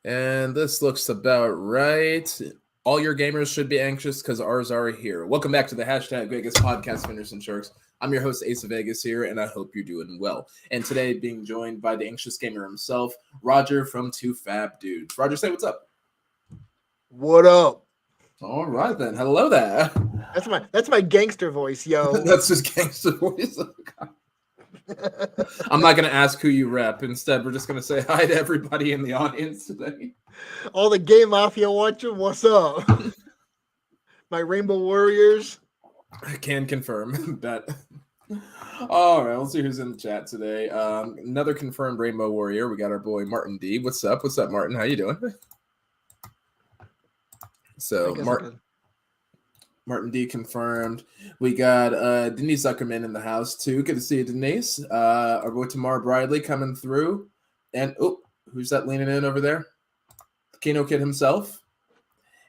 And this looks about right. All your gamers should be anxious because ours are here. Welcome back to the hashtag Vegas podcast, Winners and Sharks. I'm your host, Ace of Vegas here, and I hope you're doing well. And today, being joined by the anxious gamer himself, Roger from Two Fab Dudes. Roger, say what's up. What up? All right, then. Hello there. That's my gangster voice, yo. That's his gangster voice. I'm not going to ask who you rep. Instead, we're just going to say hi to everybody in the audience today. All the game mafia watching, what's up? My Rainbow Warriors. I can confirm that. All right, let's see who's in the chat today. Another confirmed Rainbow Warrior. We got our boy Martin D. What's up? What's up, Martin? How you doing? So, Martin D confirmed. We got Denise Zuckerman in the house too. Good to see you, Denise. Our boy Tamar Bridley coming through. And who's that leaning in over there? Kino Kid himself.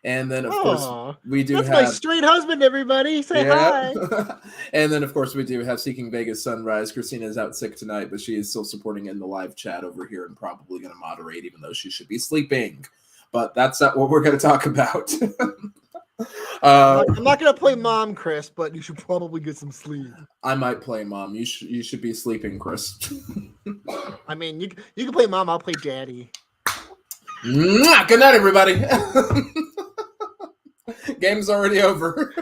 And then of course we do that's have my straight husband, everybody. Say hi. And then of course we do have Seeking Vegas Sunrise. Christina is out sick tonight, but she is still supporting in the live chat over here and probably going to moderate, even though she should be sleeping. But that's not what we're going to talk about. I'm not gonna play mom, Chris, but you should probably get some sleep. I might play mom. You should be sleeping, Chris. I mean, you can play mom. I'll play daddy. Good night, everybody. Game's already over.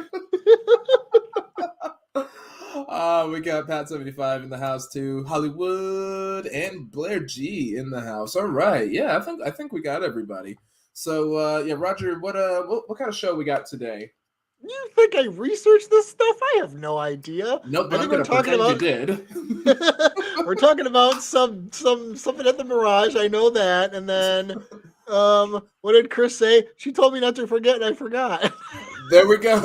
We got Pat75 in the house too, Hollywood and Blair G in the house. All right, yeah, I think we got everybody. So, yeah, Roger, what kind of show we got today? You think I researched this stuff? I have no idea. Nope, but I'm going to pretend you did. We're talking about something at the Mirage. I know that. And then, what did Chris say? She told me not to forget, and I forgot. There we go.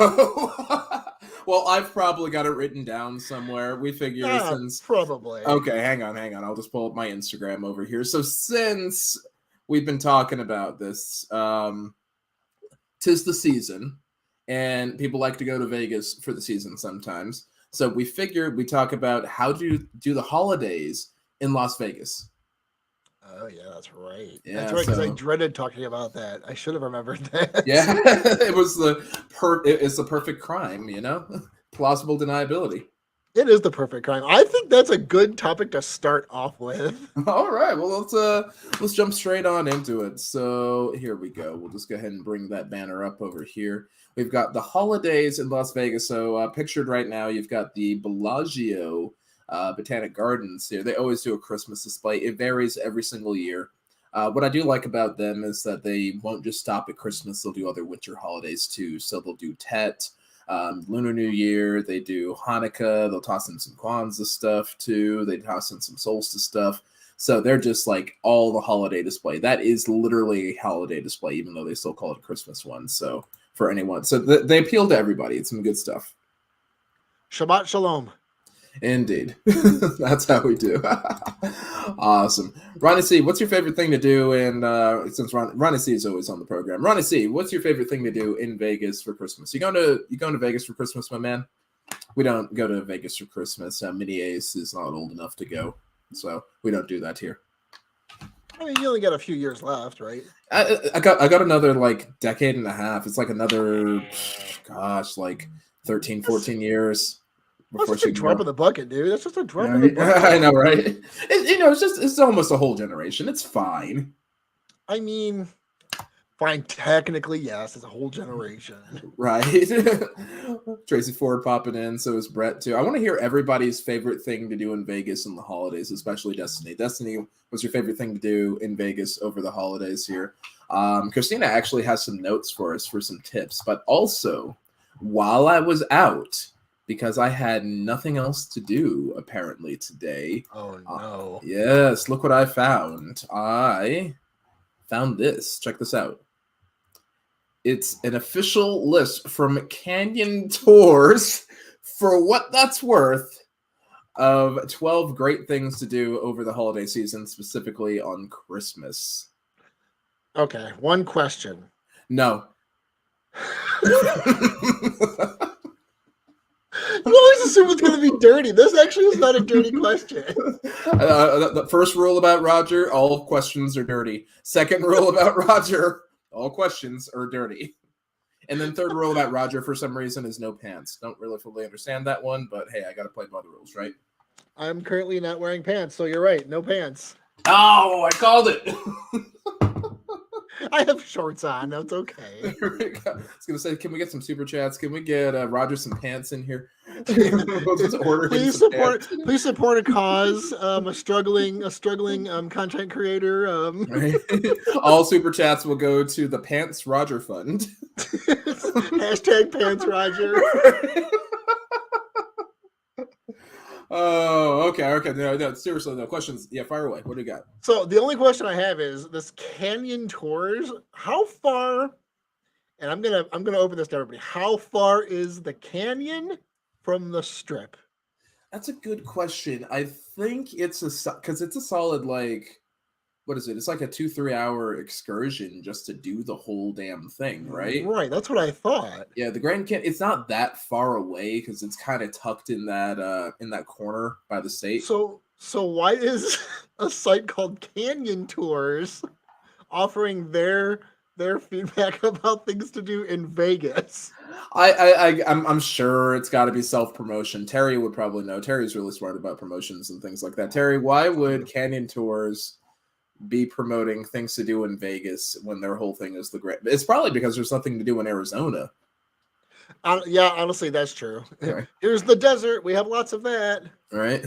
Well, I've probably got it written down somewhere. We figure since... Probably. Okay, hang on. I'll just pull up my Instagram over here. So since... we've been talking about this. 'Tis the season, and people like to go to Vegas for the season sometimes. So we figured we talk about how to do the holidays in Las Vegas. Oh yeah, that's right. Yeah, that's right. Because I dreaded talking about that. I should have remembered that. Yeah, it was it's the perfect crime, you know, plausible deniability. It is the perfect crime. I think that's a good topic to start off with. All right. Well, let's jump straight on into it. So here we go. We'll just go ahead and bring that banner up over here. We've got the holidays in Las Vegas. So pictured right now, you've got the Bellagio Botanic Gardens here. They always do a Christmas display. It varies every single year. What I do like about them is that they won't just stop at Christmas. They'll do other winter holidays too. So they'll do Tet. Lunar New Year, they do Hanukkah, they'll toss in some Kwanzaa stuff too, they toss in some solstice stuff. So they're just like all the holiday display. That is literally a holiday display, even though they still call it a Christmas one. So for anyone, so they appeal to everybody. It's some good stuff. Shabbat Shalom. Indeed. That's how we do. Awesome. Ronnie C, what's your favorite thing to do since Ronnie C is always on the program. Ronnie C, what's your favorite thing to do in Vegas for Christmas? You going to Vegas for Christmas, my man? We don't go to Vegas for Christmas. Mini Ace is not old enough to go, so we don't do that here. I mean, you only got a few years left, right? I got another decade and a half. It's another, like 13, 14 years. That's just a drop in the bucket, dude. That's just a drop in the bucket. I know, right? It's almost a whole generation. It's fine. I mean, fine. Technically, yes, it's a whole generation. Right. Tracy Ford popping in. So is Brett too. I want to hear everybody's favorite thing to do in Vegas in the holidays, especially Destiny. Destiny, what's your favorite thing to do in Vegas over the holidays here? Christina actually has some notes for us for some tips, but also while I was out, because I had nothing else to do, apparently, today. Oh, no. Yes, look what I found. I found this. Check this out. It's an official list from Canyon Tours, for what that's worth, of 12 great things to do over the holiday season, specifically on Christmas. Okay, one question. No. You always assume it's going to be dirty. This actually is not a dirty question. The first rule about Roger, all questions are dirty. Second rule about Roger, all questions are dirty. And then third rule about Roger, for some reason, is no pants. Don't really fully understand that one, but hey, I got to play by the rules, right? I'm currently not wearing pants, so you're right. No pants. Oh, I called it. I have shorts on. That's okay. I was going to say, can we get some super chats? Can we get Roger some pants in here? Please support a cause, a struggling content creator. Right? All super chats will go to the Pants Roger Fund. Hashtag Pants Roger. Oh, okay. No, seriously, no questions. Yeah, fire away. What do you got? So the only question I have is this canyon tours. How far? And I'm gonna open this to everybody. How far is the canyon from the strip? That's a good question. I think it's because it's a solid, like, what is it? It's like a 2-3 hour excursion just to do the whole damn thing, right? Right. That's what I thought. Yeah, the Grand Canyon. It's not that far away because it's kind of tucked in that corner by the state. So why is a site called Canyon Tours offering their feedback about things to do in Vegas? I'm sure it's got to be self-promotion. Terry would probably know. Terry's really smart about promotions and things like that. Terry, why would Canyon Tours be promoting things to do in Vegas when their whole thing is the great? It's probably because there's nothing to do in Arizona. Yeah, honestly, that's true. Okay. Here's the desert. We have lots of that. All right.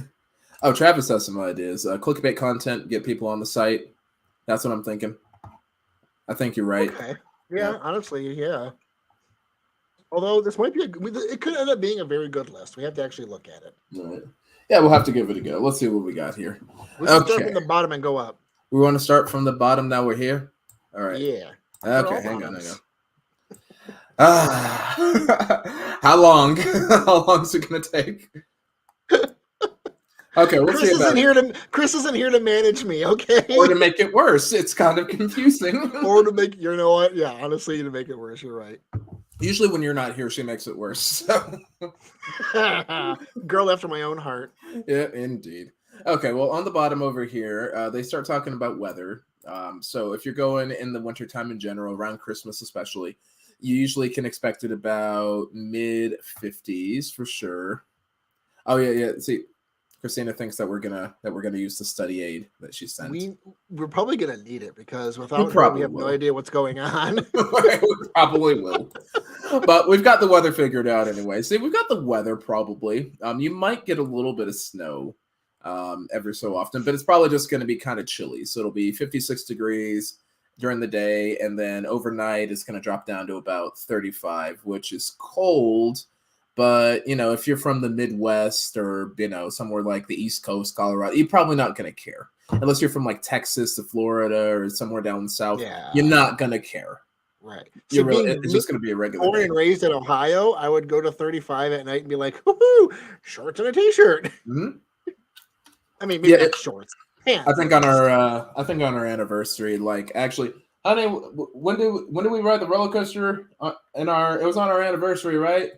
Oh, Travis has some ideas. Clickbait content, get people on the site. That's what I'm thinking. I think you're right. Okay. Yeah, honestly, yeah. Although this might be it could end up being a very good list. We have to actually look at it. All right. Yeah, we'll have to give it a go. Let's see what we got here. We should start from the bottom and go up. We want to start from the bottom now we're here? All right. Yeah. Okay, hang on. How long? How long is it going to take? Okay, we'll see about it. Chris isn't here to manage me, okay? Or to make it worse. It's kind of confusing. Or to make, you know what? Yeah, honestly, to make it worse, you're right. Usually when you're not here, she makes it worse. So. Girl after my own heart. Yeah, indeed. Okay, well, on the bottom over here, they start talking about weather. So if you're going in the wintertime in general, around Christmas especially, you usually can expect it about mid-50s for sure. Oh, yeah. See, Christina thinks that we're gonna use the study aid that she sent. We're probably gonna need it because without her, we have no idea what's going on. We probably will. But we've got the weather figured out anyway. See, we've got the weather probably. You might get a little bit of snow every so often, but it's probably just going to be kind of chilly. So it'll be 56 degrees during the day, and then overnight it's going to drop down to about 35, which is cold. But, if you're from the Midwest or, somewhere like the East Coast, Colorado, you're probably not going to care. Unless you're from like Texas to Florida or somewhere down south, You're not going to care. Right. It's just going to be a regular born and raised in Ohio, I would go to 35 at night and be like, woohoo, shorts and a t-shirt. Mm-hmm. I mean, maybe not shorts. Pants. I think on our anniversary, like actually, honey, when did we ride the roller coaster? It was on our anniversary, right?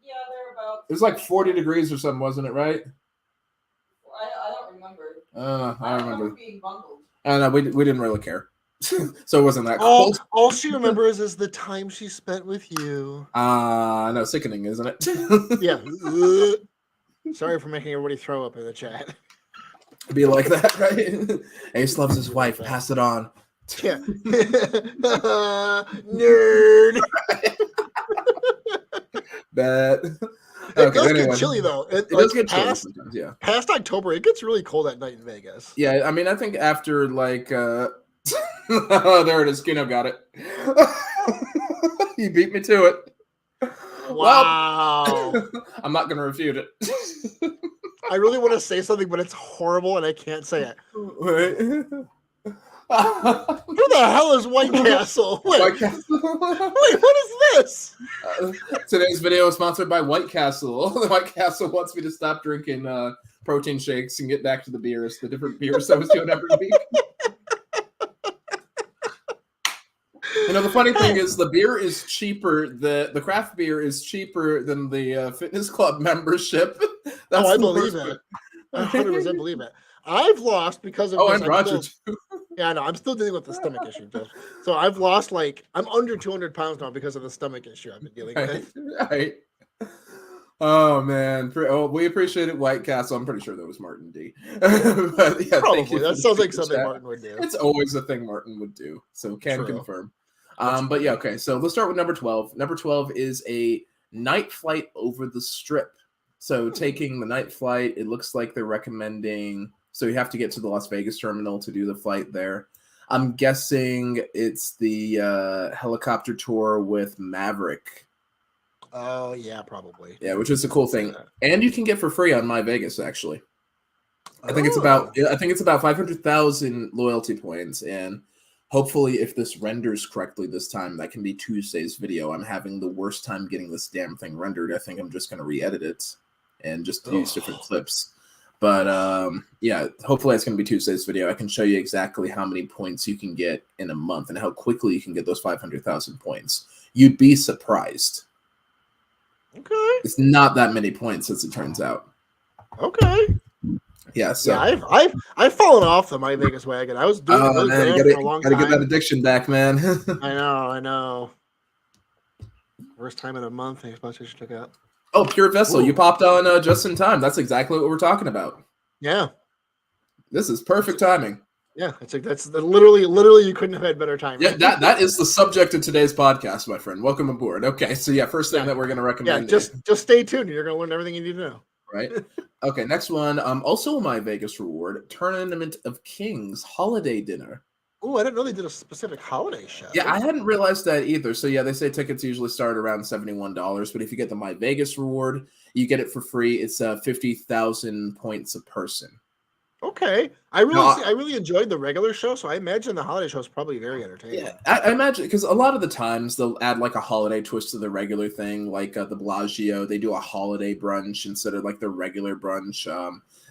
Yeah, they're about. It was like 40 degrees or something, wasn't it? Right? I don't remember. I remember being bungled. I know we didn't really care, so it wasn't that cold. All she remembers is the time she spent with you. No, sickening, isn't it? Yeah. Sorry for making everybody throw up in the chat. Be like that, right? Ace loves his wife. Pass it on. Yeah. Nerd. Bad. It does get chilly though. It does get chilly sometimes, yeah. Past October, it gets really cold at night in Vegas. Yeah, I mean, I think after like, oh, there it is. Kino got it. You beat me to it. Wow. Well, I'm not going to refute it. I really want to say something, but it's horrible and I can't say it. Wait. Who the hell is White Castle? Wait, White Castle. Wait, what is this? Today's video is sponsored by White Castle. White Castle wants me to stop drinking protein shakes and get back to the beers, the different beers I was doing every week. You know, the funny thing is the beer is cheaper. The craft beer is cheaper than the fitness club membership. That's I the believe worst it. part. 100% believe it. I've lost because of Oh, this. and Roger too. Yeah, no, I'm still dealing with the stomach issue, Joe. So I've lost I'm under 200 pounds now because of the stomach issue I've been dealing Right, with. right. Oh man, we appreciate it, White Castle. I'm pretty sure that was Martin D. But yeah, thank you Probably. for That the sounds like super something chat. Martin would do. It's always a thing Martin would do, so can True. confirm. That's But yeah, funny. okay. So let's start with number 12. Number 12 is a night flight over the Strip. So taking the night flight, it looks like they're recommending. So you have to get to the Las Vegas terminal to do the flight there. I'm guessing it's the helicopter tour with Maverick. Oh yeah, probably. Yeah, which is a cool thing, and you can get for free on My Vegas. Actually, I think it's Oh. about 500,000 loyalty points, and hopefully, if this renders correctly this time, that can be Tuesday's video. I'm having the worst time getting this damn thing rendered. I think I'm just going to re-edit it and just use different clips. But yeah, hopefully it's going to be Tuesday's video. I can show you exactly how many points you can get in a month and how quickly you can get those 500,000 points. You'd be surprised. Okay. It's not that many points, as it turns out. Okay. Yeah. So yeah, I've fallen off the My Vegas wagon. I was doing really man, good for a long time. Gotta get that addiction back, man. I know. Worst time of the month. I suppose I should check out. Oh, Pure Vessel, you popped on just in time. That's exactly what we're talking about. Yeah. This is perfect timing. Yeah, that's literally you couldn't have had better timing. Yeah, that is the subject of today's podcast, my friend. Welcome aboard. Okay, so yeah, first thing that we're going to recommend. Yeah, just stay tuned. You're going to learn everything you need to know. Right. Okay, next one. Also, My Vegas reward: Tournament of Kings holiday dinner. Oh, I didn't know they did a specific holiday show. Yeah, I hadn't realized that either. So yeah, they say tickets usually start around $71, but if you get the My Vegas reward, you get it for free. It's 50,000 points a person. Okay, I really enjoyed the regular show, so I imagine the holiday show is probably very entertaining. Yeah, I imagine because a lot of the times they'll add like a holiday twist to the regular thing, like the Bellagio. They do a holiday brunch instead of like their regular brunch.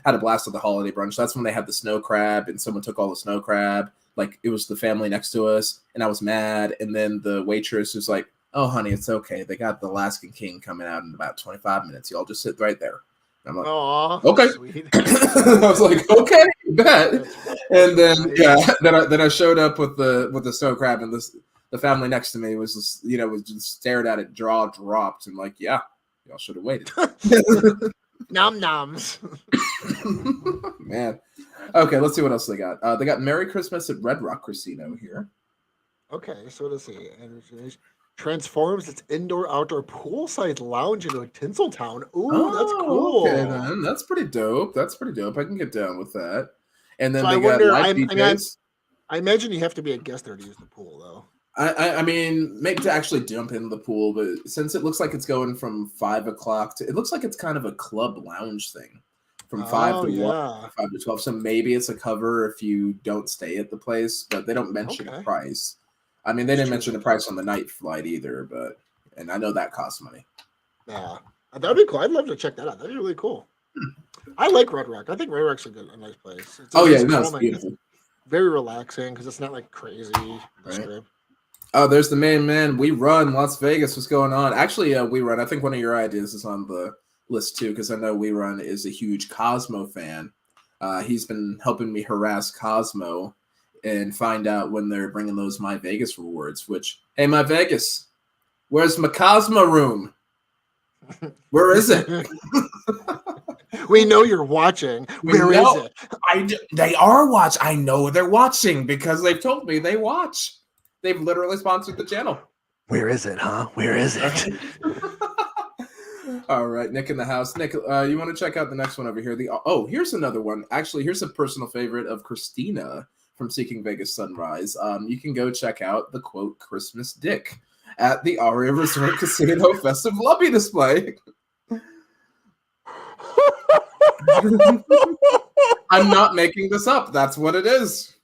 Had a blast at the holiday brunch. That's when they had the snow crab, and someone took all the snow crab. Like it was the family next to us, and I was mad. And then the waitress was like, "Oh, honey, it's okay. They got the Alaskan King coming out in about 25 minutes. Y'all just sit right there." I'm like, "Aww, okay." sweet. I was like, "Okay, bet." And then then I showed up with the snow crab, and the family next to me was just was just stared at it, jaw dropped, and like, yeah, y'all should have waited. Nom noms. Man. Okay, let's see what else they got. They got Merry Christmas at Red Rock Casino here. Okay, so let's see. Transforms its indoor-outdoor poolside lounge into a Tinseltown. Ooh, that's cool. Okay, then that's pretty dope. I can get down with that. And then so they got live DJs. I imagine you have to be a guest there to use the pool, though. I mean, maybe to actually jump into the pool, but since it looks like it's going from 5 o'clock to, it looks like it's kind of a club lounge thing. From 5 to 1, 5 to 12. So maybe it's a cover if you don't stay at the place, but they don't mention a price. I mean, they didn't mention the price on the night flight either, and I know that costs money. Yeah, that'd be cool. I'd love to check that out. That'd be really cool. I like Red Rock. I think Red Rock's a nice place. It's beautiful. Very relaxing because it's not like crazy. Right. Oh, there's the main man. We Run Las Vegas. What's going on? Actually, We Run. I think one of your ideas is on the list too, because I know We Run is a huge Cosmo fan. He's been helping me harass Cosmo and find out when they're bringing those My Vegas rewards. Which, hey, My Vegas, where's my Cosmo room? Where is it? We know you're watching. Where is it? They are watching. I know they're watching because they've told me they watch. They've literally sponsored the channel. Where is it, huh? Where is it? All right, Nick in the house. Nick, you want to check out the next one over here? Here's another one. Actually, here's a personal favorite of Christina from Seeking Vegas Sunrise. You can go check out the quote Christmas Dick at the Aria Resort Casino Festive Lobby display. I'm not making this up. That's what it is.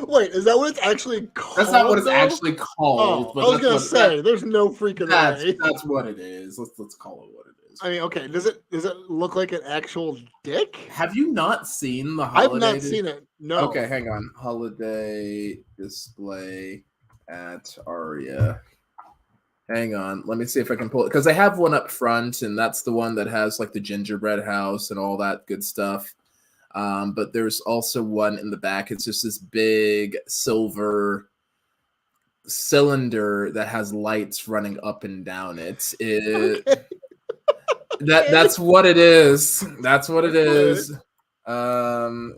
Wait, is that what it's actually called? That's not what it's actually called. But I was gonna say, there's no freaking way. That's what it is. Let's call it what it is. I mean, okay. Does it look like an actual dick? Have you not seen the holiday? I've not seen it. No. Okay, hang on. Holiday display at Aria. Hang on, let me see if I can pull it because I have one up front, and that's the one that has like the gingerbread house and all that good stuff. But there's also one in the back. It's just this big silver cylinder that has lights running up and down it. Okay. That's what it is. That's what it is. Aria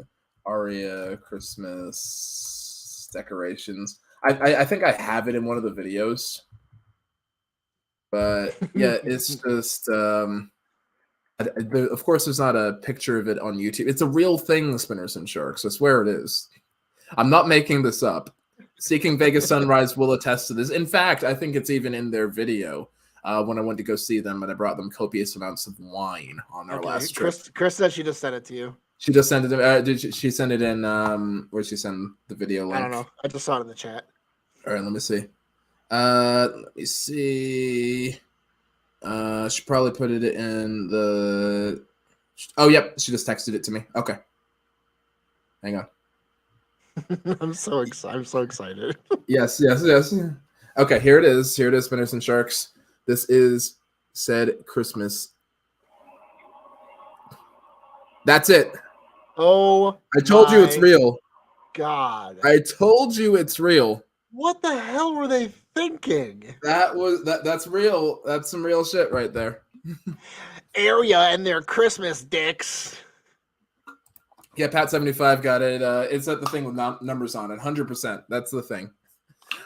Christmas decorations. I think I have it in one of the videos. But yeah, it's just of course there's not a picture of it on YouTube. It's a real thing, Spinners and Sharks. I swear it is. I'm not making this up. Seeking Vegas Sunrise will attest to this. In fact, I think it's even in their video when I went to go see them, and I brought them copious amounts of wine on our last trip. Chris said she just sent it to you. She just sent it. Did she send it in? Where'd she send the video link? I don't know. I just saw it in the chat. All right, let me see. Let me see. She probably put it in the. Oh, yep. She just texted it to me. Okay. Hang on. I'm so excited. Yes. Okay, here it is. Here it is, Spinners and Sharks. This is said Christmas. That's it. Oh, I told you it's real. God. I told you it's real. What the hell were they thinking? That's real. That's some real shit right there. Area and their Christmas dicks. Yeah, Pat75 got it. It's at the thing with numbers on it. 100%. That's the thing.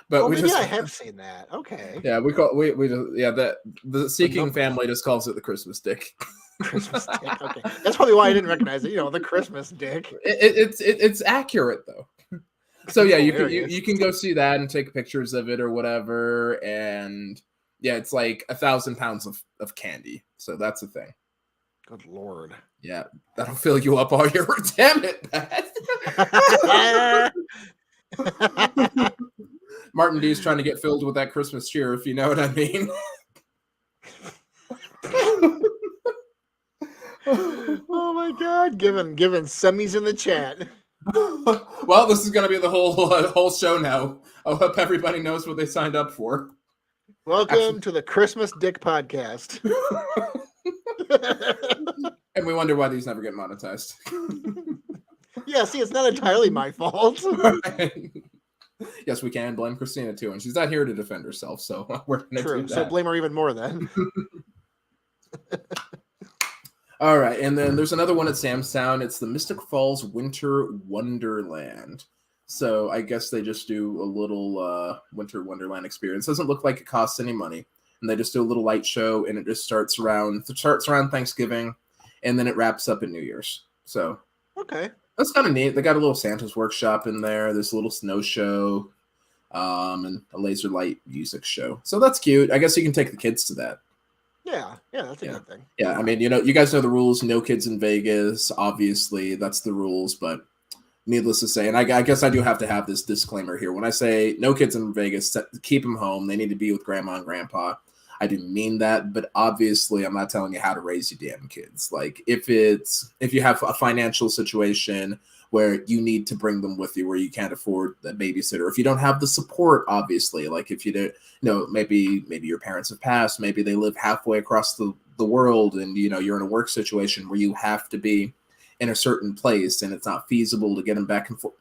But I have seen that. Okay. Yeah, we the Seeking family just calls it the Christmas dick. Christmas dick. Okay, that's probably why I didn't recognize it. The Christmas dick. It's accurate though. So yeah, you can go see that and take pictures of it or whatever, and yeah, it's like 1,000 pounds of candy. So that's the thing. Good Lord. Yeah, that'll fill you up all year. Damn it, Pat. Martin D's trying to get filled with that Christmas cheer, if you know what I mean. Oh my God! Giving semis in the chat. Well, this is going to be the whole show now. I hope everybody knows what they signed up for. Welcome to the Christmas Dick Podcast. And we wonder why these never get monetized. Yeah, see, it's not entirely my fault. Yes, we can blame Christina too, and she's not here to defend herself, so we're going to do that. So blame her even more then. All right, and then there's another one at Sam's Town. It's the Mystic Falls Winter Wonderland. So I guess they just do a little Winter Wonderland experience. Doesn't look like it costs any money, and they just do a little light show, and it just starts around Thanksgiving, and then it wraps up at New Year's. So okay, that's kind of neat. They got a little Santa's workshop in there. There's a little snow show, and a laser light music show. So that's cute. I guess you can take the kids to that. Yeah, that's a good thing. Yeah, I mean, you guys know the rules. No kids in Vegas. Obviously, that's the rules. But needless to say, and I guess I do have to have this disclaimer here. When I say no kids in Vegas, keep them home. They need to be with grandma and grandpa. I didn't mean that, but obviously, I'm not telling you how to raise your damn kids. Like, if you have a financial situation where you need to bring them with you, where you can't afford the babysitter, if you don't have the support, obviously, like if you don't, maybe your parents have passed, maybe they live halfway across the world, and you're in a work situation where you have to be in a certain place, and it's not feasible to get them back and forth.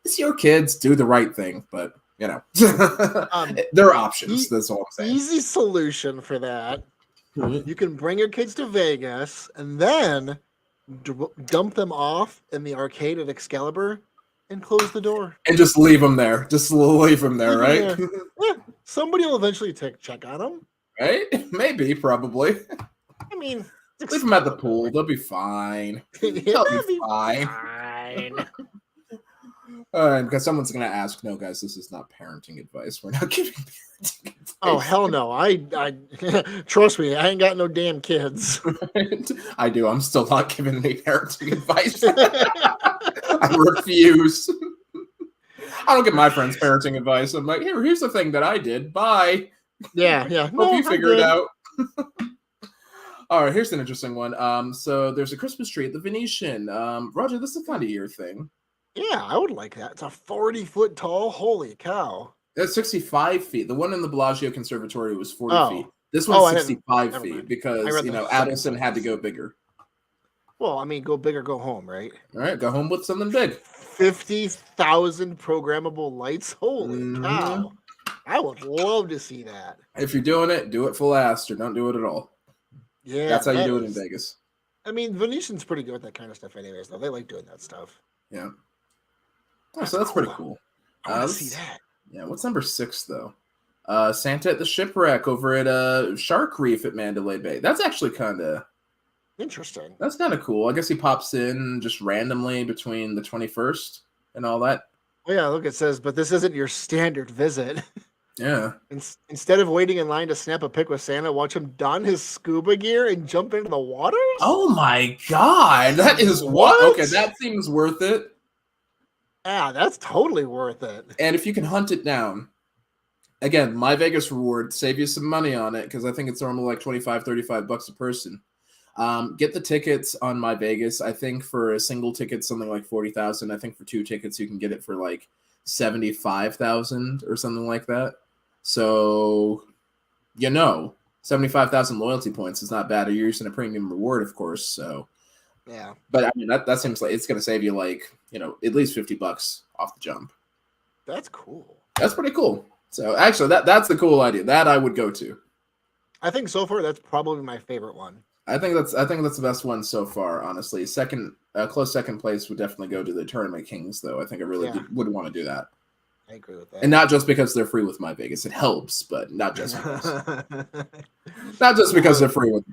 It's your kids, do the right thing, but there are options. That's all I'm saying. Easy solution for that. Mm-hmm. You can bring your kids to Vegas and then dump them off in the arcade at Excalibur and close the door. And just leave them there. Just leave them there, right? There. Yeah, somebody will eventually check on them. Right? Maybe, probably. I mean, leave them at the pool. They'll be fine. They'll be fine. Because someone's going to ask, no, guys, this is not parenting advice. We're not giving parenting advice. Oh, hell no. I trust me, I ain't got no damn kids. I do. I'm still not giving any parenting advice. I refuse. I don't give my friends parenting advice. I'm like, here's the thing that I did. Bye. Yeah. Hope you figure it out. All right, here's an interesting one. So there's a Christmas tree at the Venetian. Roger, this is kind of your thing. Yeah, I would like that. It's a 40-foot tall. Holy cow. That's 65 feet. The one in the Bellagio Conservatory was 40 Oh. feet. This Oh, one's I didn't- 65 never feet mind. I because, read you the know, second Adelson had to sentence. go bigger. Well, I mean, go big or go home, right? All right, go home with something big. 50,000 programmable lights. Holy Mhm. cow! I would love to see that. If you're doing it, do it full ass or don't do it at all. Yeah, That's how you that do it in is- Vegas. I mean, Venetian's pretty good with that kind of stuff, anyways. Though they like doing that stuff. Yeah. Oh, so that's pretty cool. I want to let's- see that. Yeah, what's number 6 though? Santa at the Shipwreck over at Shark Reef at Mandalay Bay. That's actually kind of Interesting. cool. I guess he pops in just randomly between the 21st and all that. Oh yeah, look, it says, but this isn't your standard visit. Yeah. Instead of waiting in line to snap a pic with Santa, watch him don his scuba gear and jump into the waters. Oh my god, that is what? What? Okay, that seems worth it. Yeah, that's totally worth it. And if you can hunt it down, again, My Vegas Reward, save you some money on it because I think it's normally like $25-$35 a person. Get the tickets on My Vegas. I think for a single ticket, something like 40,000. I think for 2 tickets, you can get it for like 75,000 or something like that. So, 75,000 loyalty points is not bad. You're using a premium reward, of course. So, Yeah, but I mean that seems like it's going to save you like at least $50 off the jump. that's cool. That's pretty cool. So actually, that's the cool idea. That I would go to. I think so far that's probably my favorite one. I think that's the best one so far. Honestly, close second place would definitely go to the Tournament Kings, though. I think I really would want to do that, I agree with that. and not just because they're free with My Vegas. It helps, but not just because. Not just because they're free with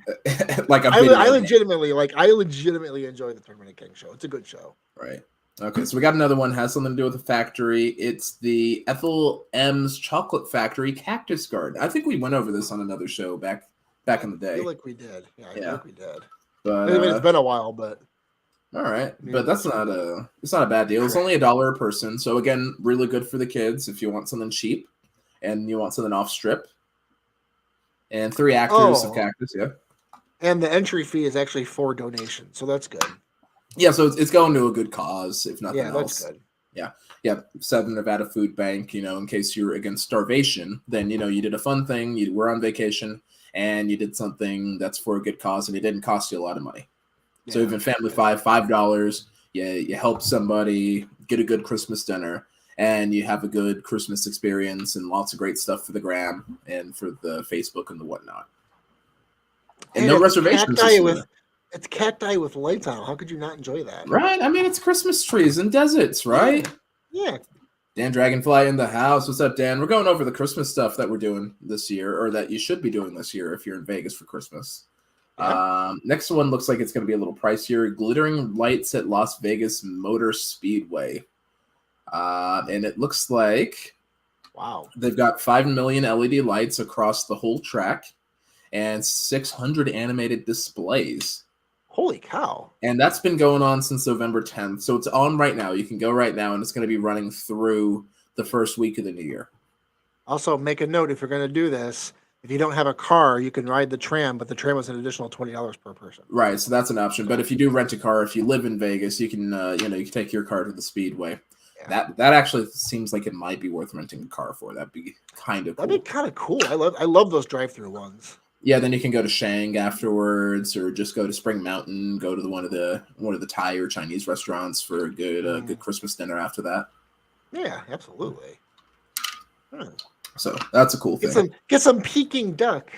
like a video I game. legitimately enjoy the Tournament of Kings show. It's a good show. Right. Okay, so we got another one. Has something to do with the factory. It's the Ethel M's Chocolate Factory Cactus Garden. I think we went over this on another show back in the I day. feel like we did. Yeah, I feel like we did. But I mean, it's been a while, but all right, Maybe but that's not a bad deal. It's only $1 a person, so again, really good for the kids if you want something cheap and you want something off strip. And 3 actors of Cactus, yeah. and the entry fee is actually for donation, so that's good. Yeah, so it's going to a good cause, if nothing Yeah, else. that's good. Yeah, Southern Nevada Food Bank, in case you're against starvation, then, you did a fun thing, you were on vacation, and you did something that's for a good cause, and it didn't cost you a lot of money. So Yeah. even Family $5, you help somebody get a good Christmas dinner, and you have a good Christmas experience and lots of great stuff for the gram and for the Facebook and the whatnot. And no it's reservations. It's cacti with lights on. How could you not enjoy that? Right? I mean, it's Christmas trees and deserts, right? Yeah. Dan Dragonfly in the house. What's up, Dan? We're going over the Christmas stuff that we're doing this year, or that you should be doing this year if you're in Vegas for Christmas. Yeah. Next one looks like it's going to be a little pricier. Glittering lights at Las Vegas Motor Speedway. And it looks like Wow. they've got 5 million LED lights across the whole track and 600 animated displays. Holy cow. And that's been going on since November 10th. So it's on right now. You can go right now, and it's going to be running through the first week of the new year. Also, make a note if you're going to do this. If you don't have a car, you can ride the tram, but the tram is an additional $20 per person. Right, so that's an option. But if you do rent a car, if you live in Vegas, you can you can take your car to the Speedway. Yeah. That actually seems like it might be worth renting a car for. That'd be kind of cool. That'd be kind of cool. I love those drive-through ones. Yeah, then you can go to Shang afterwards, or just go to Spring Mountain, go to one of the Thai or Chinese restaurants for a good Christmas dinner after that. Yeah, absolutely. So that's a cool thing. Get some Peking duck.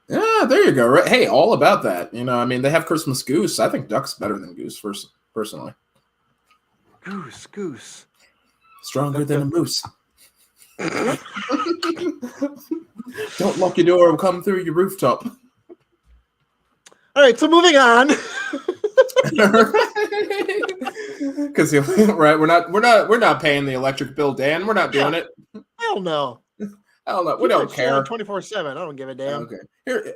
Yeah, there you go. Right? Hey, all about that. I mean, they have Christmas goose. I think duck's better than goose, personally. Goose. Stronger than a moose. Don't lock your door. We'll come through your rooftop. All right, so moving on. Because right, we're not paying the electric bill, Dan. We're not doing it. Hell no. Hell no. We don't care. 24/7. I don't give a damn. Okay.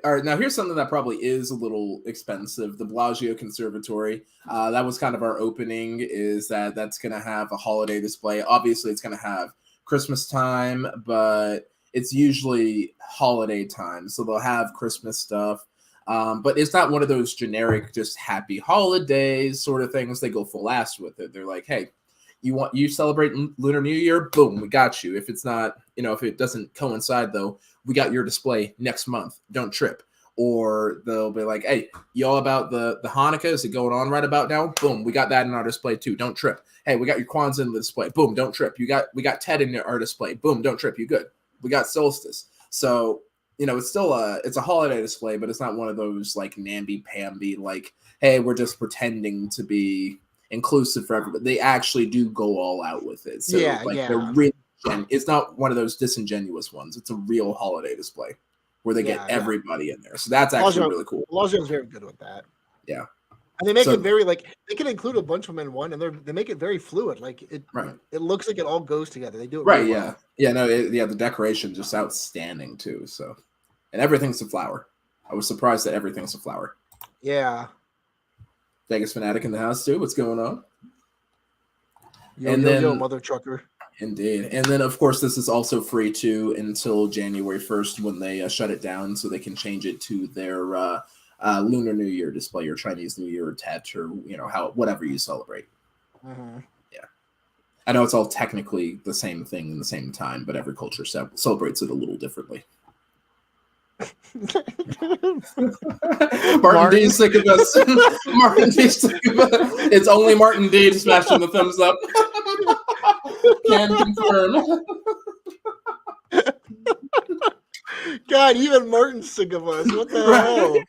All right. Now here's something that probably is a little expensive. The Bellagio Conservatory. That was kind of our opening. Is that's going to have a holiday display. Obviously, it's going to have Christmas time, but it's usually holiday time, so they'll have Christmas stuff. But it's not one of those generic, just happy holidays sort of things. They go full ass with it. They're like, hey, you celebrate Lunar New Year, boom, we got you. If it's not, if it doesn't coincide though, we got your display next month. Don't trip. Or they'll be like, hey, you all about the Hanukkah? Is it going on right about now? Boom, we got that in our display too. Don't trip. Hey, we got your Kwanzaa in the display. Boom, don't trip. We got Tet in our display. Boom, don't trip. You good. We got solstice. So, it's still it's a holiday display, but it's not one of those like namby-pamby, like, hey, we're just pretending to be inclusive for everybody. They actually do go all out with it. So they're really, it's not one of those disingenuous ones. It's a real holiday display where they get everybody in there. So that's actually really cool. Bellagio's very good with that. Yeah. And they make it very, like, they can include a bunch of them in one, and they make it very fluid. Like, it looks like it all goes together. They do it right, really yeah. well. Yeah, no, the decoration's just outstanding, too. So, and everything's a flower. I was surprised that everything's a flower. Yeah. Vegas Fanatic in the house, too. What's going on? Yo, mother trucker. Indeed. And then, of course, this is also free, too, until January 1st when they shut it down so they can change it to their Lunar New Year display or Chinese New Year or Tet or, whatever you celebrate. Mm-hmm. Yeah. I know it's all technically the same thing in the same time, but every culture celebrates it a little differently. Martin D. sick of us. Martin D. sick of us. It's only Martin D. smashing the thumbs up. Can confirm. God, even Martin's sick of us. What the hell?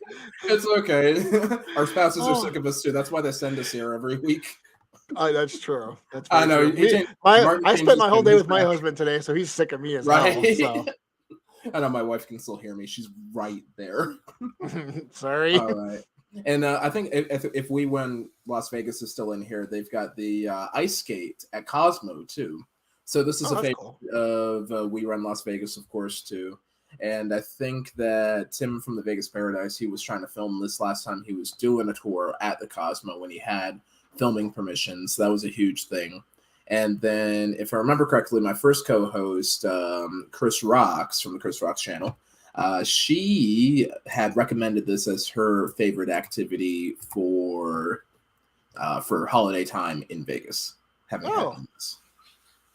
It's okay. Our spouses are sick of us too. That's why they send us here every week. That's true. That's I know. I spent my whole day with my husband today, so he's sick of me as well. So. I know my wife can still hear me. She's right there. Sorry. All right. And I think if we win, Las Vegas is still in here. They've got the ice skate at Cosmo too. So this is a favorite of We Run Las Vegas, of course, too. And I think that Tim from the Vegas Paradise, he was trying to film this last time he was doing a tour at the Cosmo when he had filming permissions. That was a huge thing. And then, if I remember correctly, my first co-host, Chris Rocks from the Chris Rocks channel, she had recommended this as her favorite activity for holiday time in Vegas.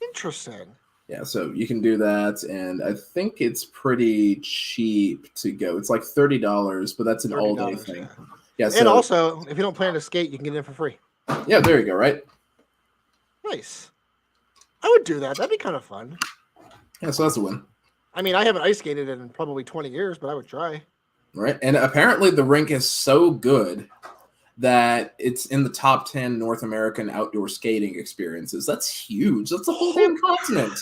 Interesting. Yeah, so you can do that, and I think it's pretty cheap to go. It's like $30, but that's an all-day thing. Yeah, and also, if you don't plan to skate, you can get in for free. Yeah, there you go, right? Nice. I would do that. That'd be kind of fun. Yeah, so that's a win. I mean, I haven't ice skated in probably 20 years, but I would try. Right, and apparently the rink is so good that it's in the top 10 North American outdoor skating experiences. That's huge. That's a whole damn continent.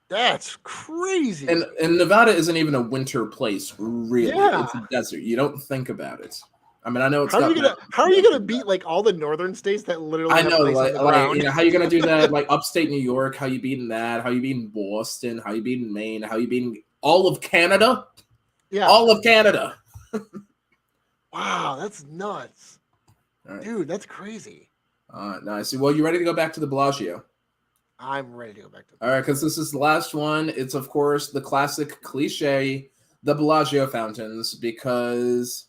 That's crazy. And Nevada isn't even a winter place, really. Yeah. It's a desert. You don't think about it. I mean, I know it's how are you gonna beat like all the northern states that literally? I know, like how you gonna do that? Like upstate New York, how you beating that? How you beating Boston? How you beating Maine? How you beating all of Canada? Yeah, all of Canada. Wow, that's nuts, dude. That's crazy. Nice. Well, you ready to go back to the Bellagio? I'm ready to go back to all right, because this is the last one. It's, of course, the classic cliche, the Bellagio fountains, because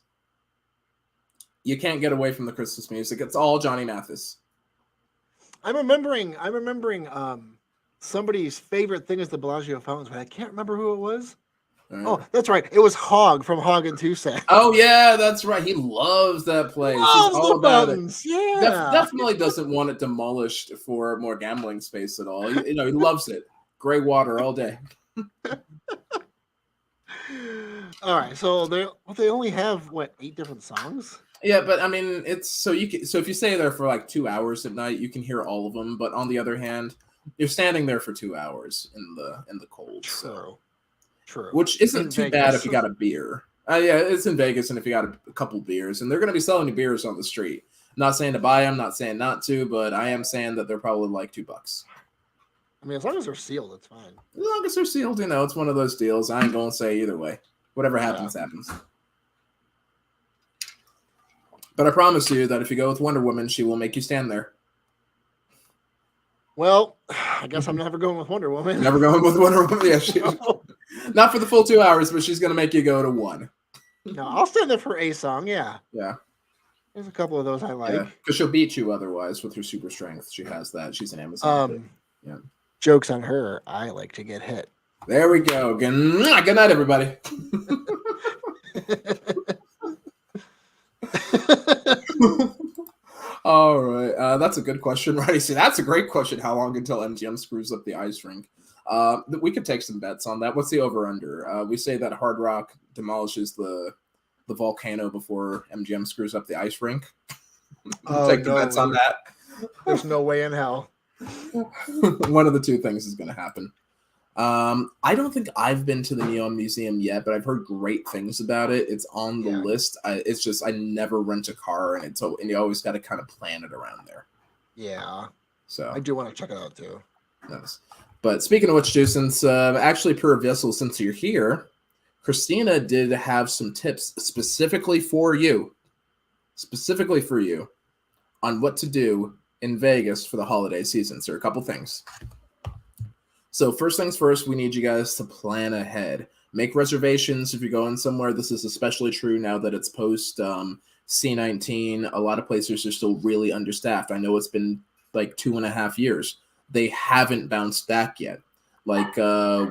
you can't get away from the Christmas music. It's all Johnny Mathis. I'm remembering somebody's favorite thing is the Bellagio fountains, but I can't remember who it was. Oh, that's right. It was Hog from Hog and Tucson. Oh, yeah, that's right. He loves that place. Loves He's all about it. Yeah. Definitely doesn't want it demolished for more gambling space at all. He loves it. Gray water all day. All right. So they only have, 8 different songs? Yeah, but I mean, it's so if you stay there for like 2 hours at night, you can hear all of them. But on the other hand, you're standing there for 2 hours in the cold. True. True. Which isn't too bad if you got a beer. Yeah, it's in Vegas, and if you got a couple beers, and they're going to be selling you beers on the street. I'm not saying to buy them, not saying not to, but I am saying that they're probably like $2. I mean, as long as they're sealed, it's fine. As long as they're sealed, it's one of those deals. I ain't going to say either way. Whatever happens, happens. But I promise you that if you go with Wonder Woman, she will make you stand there. Well, I guess I'm never going with Wonder Woman. Never going with Wonder Woman? Yeah, not for the full 2 hours, but she's going to make you go to one. No, I'll stand there for a song, yeah. Yeah. There's a couple of those I like. Yeah, because she'll beat you otherwise with her super strength. She has that. She's an Amazon. Yeah. Jokes on her. I like to get hit. There we go. Good night, everybody. All right. That's a good question, right? See, that's a great question. How long until MGM screws up the ice rink? We could take some bets on that. What's the over-under? We say that Hard Rock demolishes the volcano before MGM screws up the ice rink. Take the bets on that. There's no way in hell. One of the two things is going to happen. I don't think I've been to the Neon Museum yet, but I've heard great things about it. It's on the list. It's just I never rent a car, and you always got to kind of plan it around there. Yeah. So I do want to check it out too. Nice. But speaking of which, since actually per vessel, since you're here, Christina did have some tips specifically for you on what to do in Vegas for the holiday season. So a couple things. So first things first, we need you guys to plan ahead. Make reservations if you're going somewhere. This is especially true now that it's post C-19. A lot of places are still really understaffed. I know it's been like 2.5 years. They haven't bounced back yet. Like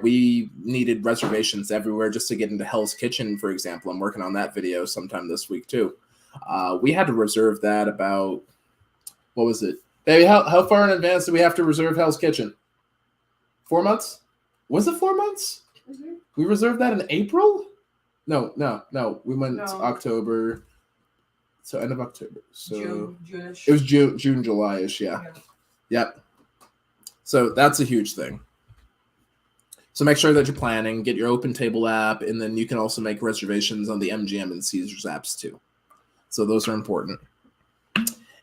we needed reservations everywhere just to get into Hell's Kitchen, for example. I'm working on that video sometime this week too. We had to reserve that about, what was it? Baby, how far in advance do we have to reserve Hell's Kitchen? 4 months? Was it 4 months? Mm-hmm. We reserved that in April? No. We went October. So end of October. So June-ish. It was June, July-ish, yeah. Yep. So that's a huge thing. So make sure that you're planning, get your Open Table app, and then you can also make reservations on the MGM and Caesars apps too. So those are important.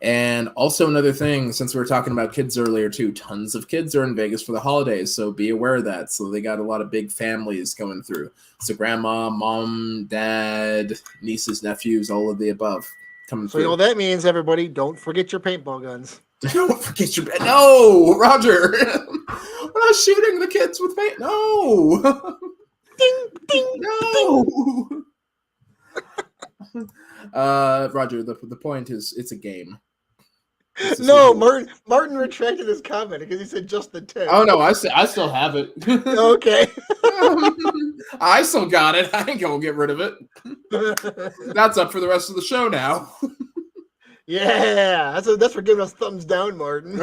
And also another thing, since we were talking about kids earlier too, tons of kids are in Vegas for the holidays, so be aware of that. So they got a lot of big families going through. So grandma, mom, dad, nieces, nephews, all of the above coming through. So you know what that means, everybody? Don't forget your paintball guns. Don't forget your... No, Roger! We're not shooting the kids with paint. No! Ding, ding, no! Roger, the point is it's a game. No, Martin retracted his comment because he said just the tip. Oh no, I still have it. Okay. I still got it. I ain't gonna get rid of it. That's up for the rest of the show now. Yeah, that's for giving us thumbs down, Martin.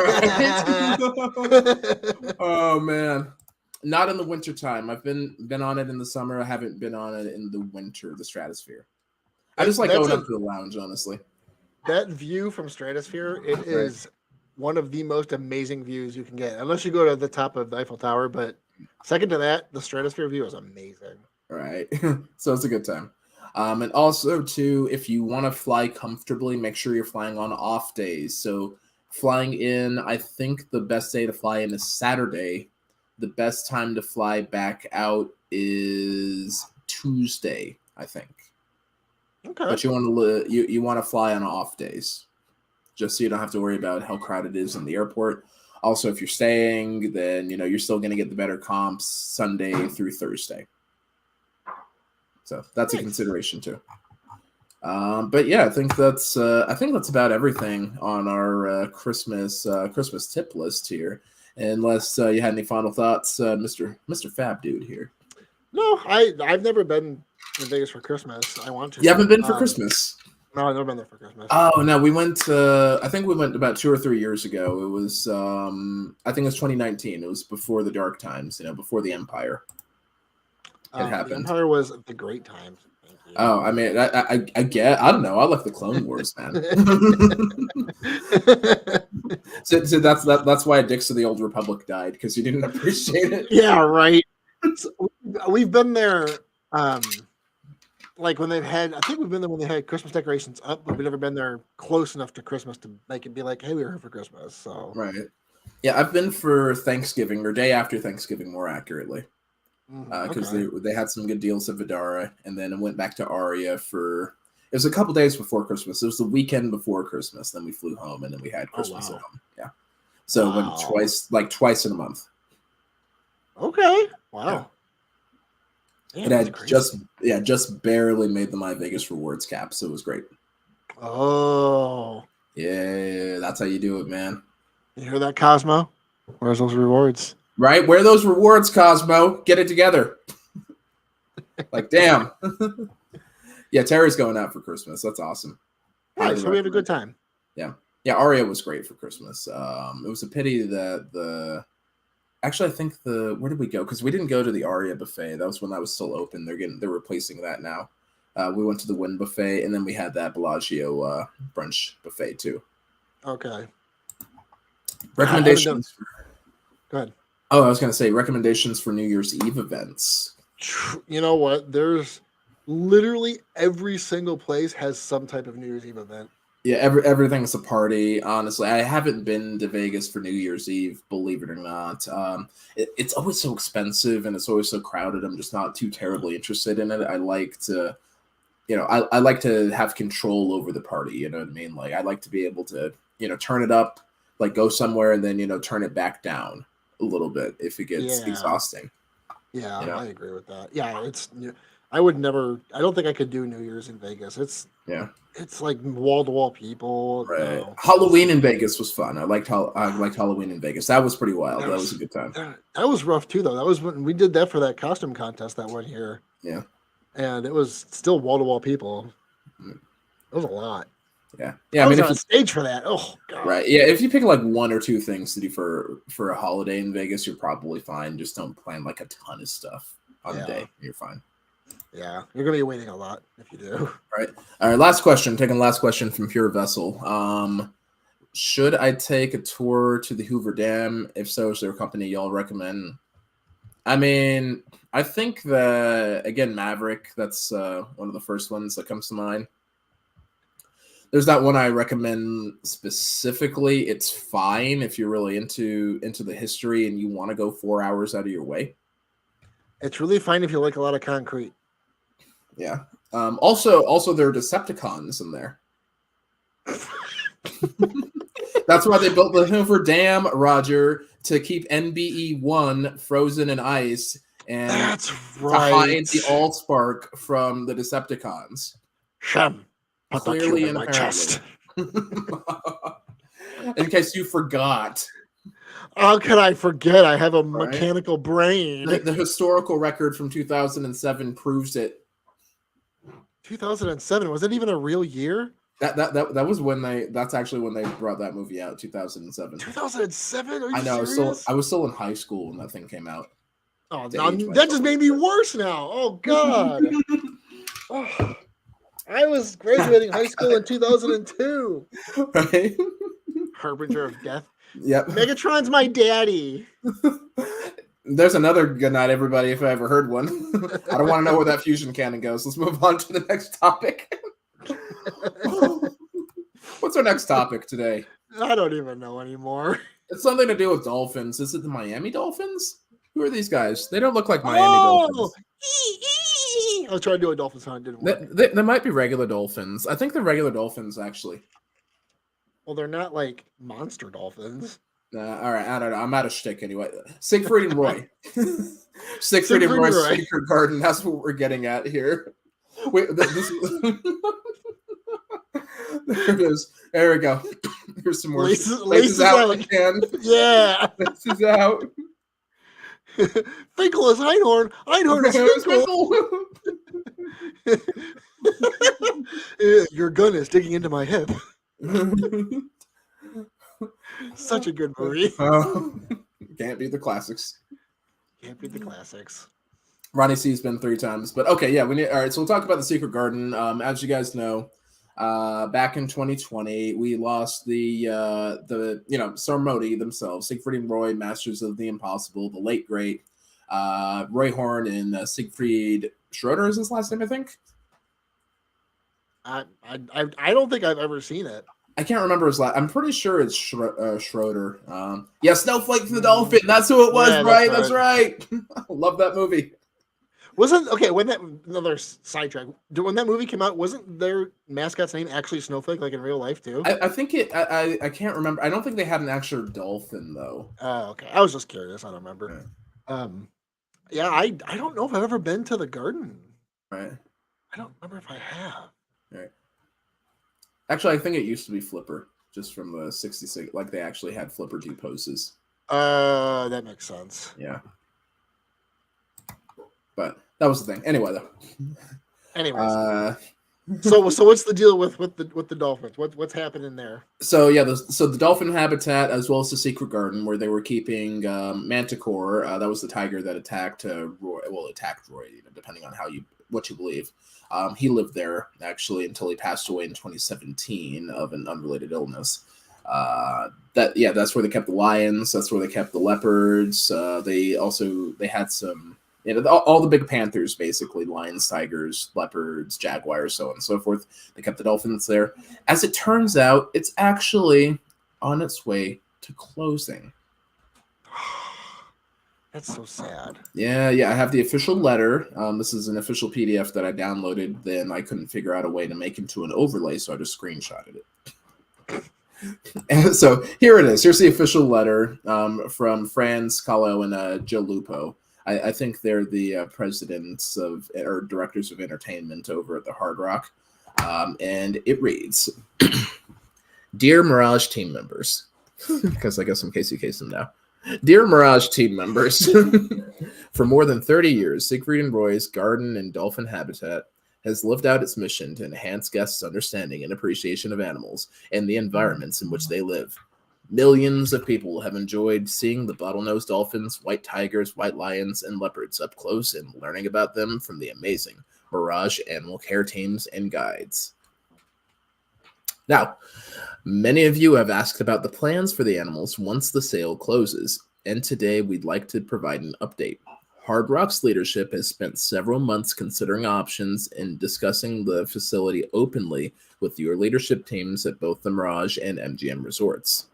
Oh man, not in the winter time. I've been on it in the summer. I haven't been on it in the winter. The Stratosphere. I just like going up to the lounge, honestly. That view from Stratosphere, it is one of the most amazing views you can get. Unless you go to the top of the Eiffel Tower, but second to that, the Stratosphere view is amazing. All right. So it's a good time. And also, too, if you want to fly comfortably, make sure you're flying on off days. So flying in, I think the best day to fly in is Saturday. The best time to fly back out is Tuesday, I think. Okay. But you want to fly on off days, just so you don't have to worry about how crowded it is in the airport. Also, if you're staying, then you're still going to get the better comps Sunday through Thursday. So that's a consideration too. But yeah, I think that's about everything on our Christmas tip list here. Unless you had any final thoughts, Mr. Fab Dude here. No, I've never been to Vegas for Christmas. I want to. You haven't been for Christmas? No, I've never been there for Christmas. Oh no, we went. I think we went about 2 or 3 years ago. It was, I think it was 2019. It was before the dark times. Before the Empire. It happened. The Empire was the great times. Thank you. Oh, I mean, I get. I don't know. I like the Clone Wars, man. so that's why Dicks of the Old Republic died, because you didn't appreciate it. Yeah, right. So we've been there. Like when they've had, I think we've been there when they had Christmas decorations up, but we've never been there close enough to Christmas to make it be like, hey, we were here for Christmas. So right, yeah, I've been for Thanksgiving or day after Thanksgiving, more accurately, because they had some good deals at Vidara, and then it went back to Aria for. It was a couple days before Christmas. It was the weekend before Christmas. Then we flew home, and then we had Christmas at home. Yeah, so it went twice in a month. Okay, wow. Yeah. Damn, it had just barely made the My Vegas rewards cap, so it was great. Oh, Yeah, that's how you do it, man. you hear that, Cosmo? Where's those rewards? Right? Where are those rewards, Cosmo? Get it together. Like, damn. Yeah, Terry's going out for Christmas. That's awesome. Nice. Highly So we have a good recommend. time. Yeah, Aria was great for Christmas. It was a pity that actually I think where did we go? Because we didn't go to the Aria buffet. That was when that was still open. They're replacing that now. We went to the Wynn buffet, and then we had that Bellagio brunch buffet too. Okay. Recommendations. Go ahead. Oh, I was going to say recommendations for New Year's Eve events. You know what? There's literally every single place has some type of New Year's Eve event. Yeah, everything's a party. Honestly, I haven't been to Vegas for New Year's Eve, believe it or not. It's always so expensive and it's always so crowded. I'm just not too terribly interested in it. I like to, I like to have control over the party. You know what I mean? Like I like to be able to, turn it up, like go somewhere and then turn it back down a little bit if it gets exhausting. Yeah, I agree with that. Yeah, I would never. I don't think I could do New Year's in Vegas. It's like wall to wall people. Right. No. Halloween in Vegas was fun. I liked Halloween in Vegas. That was pretty wild. That was a good time. That was rough too, though. That was when we did that for that costume contest that one year. Yeah. And it was still wall to wall people. It was a lot. Yeah. I mean, if you stage for that, oh god. Right. Yeah. If you pick like one or two things to do for a holiday in Vegas, you're probably fine. Just don't plan like a ton of stuff on the day. You're fine. Yeah, you're gonna be waiting a lot if you do. Right. All right. Last question. Taking the last question from Pure Vessel. Should I take a tour to the Hoover Dam? If so, is there a company y'all recommend? I mean, I think again, Maverick. That's one of the first ones that comes to mind. There's not one I recommend specifically. It's fine if you're really into the history and you want to go 4 hours out of your way. It's really fine if you like a lot of concrete. Yeah. Also, there are Decepticons in there. That's why they built the Hoover Dam, Roger, to keep NBE-1 frozen in ice and that's right. to hide the Allspark from the Decepticons. Shem. Clearly in my chest. In case you forgot. How can I forget? I have a mechanical brain. The historical record from 2007 proves it. 2007? Was it even a real year? That was when that's actually when they brought that movie out, 2007. 2007? Are you I know. serious? I was still in high school when that thing came out. Oh, that just made me worse now. Oh God. Oh. I was graduating high school in 2002. Right? Harbinger of death. Yep. Megatron's my daddy. There's another good night, everybody, if I ever heard one. I don't want to know where that fusion cannon goes. Let's move on to the next topic. What's our next topic today? I don't even know anymore. It's something to do with dolphins. Is it the Miami Dolphins? Who are these guys? They don't look like Miami Dolphins. I was trying to do a dolphin sound. Didn't work. They might be regular dolphins. I think they're regular dolphins, actually. Well, they're not like monster dolphins. All right, I don't know. I'm out of shtick anyway. Siegfried and Roy. Siegfried and Roy's Secret Garden. That's what we're getting at here. Wait, this there it is. There we go. Here's some more. Laces out. Again. Yeah. Laces out. Finkel is Einhorn. Einhorn is Finkel. Your gun is digging into my hip. Such a good movie. Can't beat the classics. Can't beat the classics. Ronnie C's been 3 times, but okay, yeah. All right, so we'll talk about the Secret Garden. As you guys know, back in 2020, we lost the Sarmodi themselves, Siegfried and Roy, masters of the impossible, the late great Roy Horn and Siegfried Schroeder is his last name, I think. I don't think I've ever seen it. I can't remember his last. I'm pretty sure it's Schroeder. Yeah, Snowflake the Dolphin. That's who it was, yeah, right? That's right. I love that movie. When that another sidetrack? When that movie came out, wasn't their mascot's name actually Snowflake, like in real life too? I think it. I can't remember. I don't think they had an actual dolphin though. Oh, okay. I was just curious. I don't remember. Yeah. I don't know if I've ever been to the garden. Right. I don't remember if I have. Right. Actually, I think it used to be Flipper, just from the 66. Like they actually had Flipper do poses. That makes sense. Yeah. But that was the thing. Anyway, though. Anyways, so what's the deal with the dolphins? What's happening there? So yeah, the dolphin habitat as well as the secret garden where they were keeping Manticore. That was the tiger that attacked Roy. Well, attacked Roy, depending on what you believe. He lived there actually until he passed away in 2017 of an unrelated illness. That's where they kept the lions. That's where they kept the leopards. They had some. All the big panthers, basically, lions, tigers, leopards, jaguars, so on and so forth. They kept the dolphins there. As it turns out, it's actually on its way to closing. That's so sad. Yeah, I have the official letter. This is an official PDF that I downloaded. Then I couldn't figure out a way to make into an overlay, so I just screenshotted it. And so here it is. Here's the official letter from Franz Kahlo and Joe Lupo. I think they're the presidents or directors of entertainment over at the Hard Rock. And it reads, Dear Mirage team members, because I guess I'm Casey Kasem now. Dear Mirage team members, for more than 30 years, Siegfried and Roy's garden and dolphin habitat has lived out its mission to enhance guests' understanding and appreciation of animals and the environments in which they live. Millions of people have enjoyed seeing the bottlenose dolphins, white tigers, white lions, and leopards up close and learning about them from the amazing Mirage animal care teams and guides. Now, many of you have asked about the plans for the animals once the sale closes, and today we'd like to provide an update. Hard Rock's leadership has spent several months considering options and discussing the facility openly with your leadership teams at both the Mirage and MGM resorts.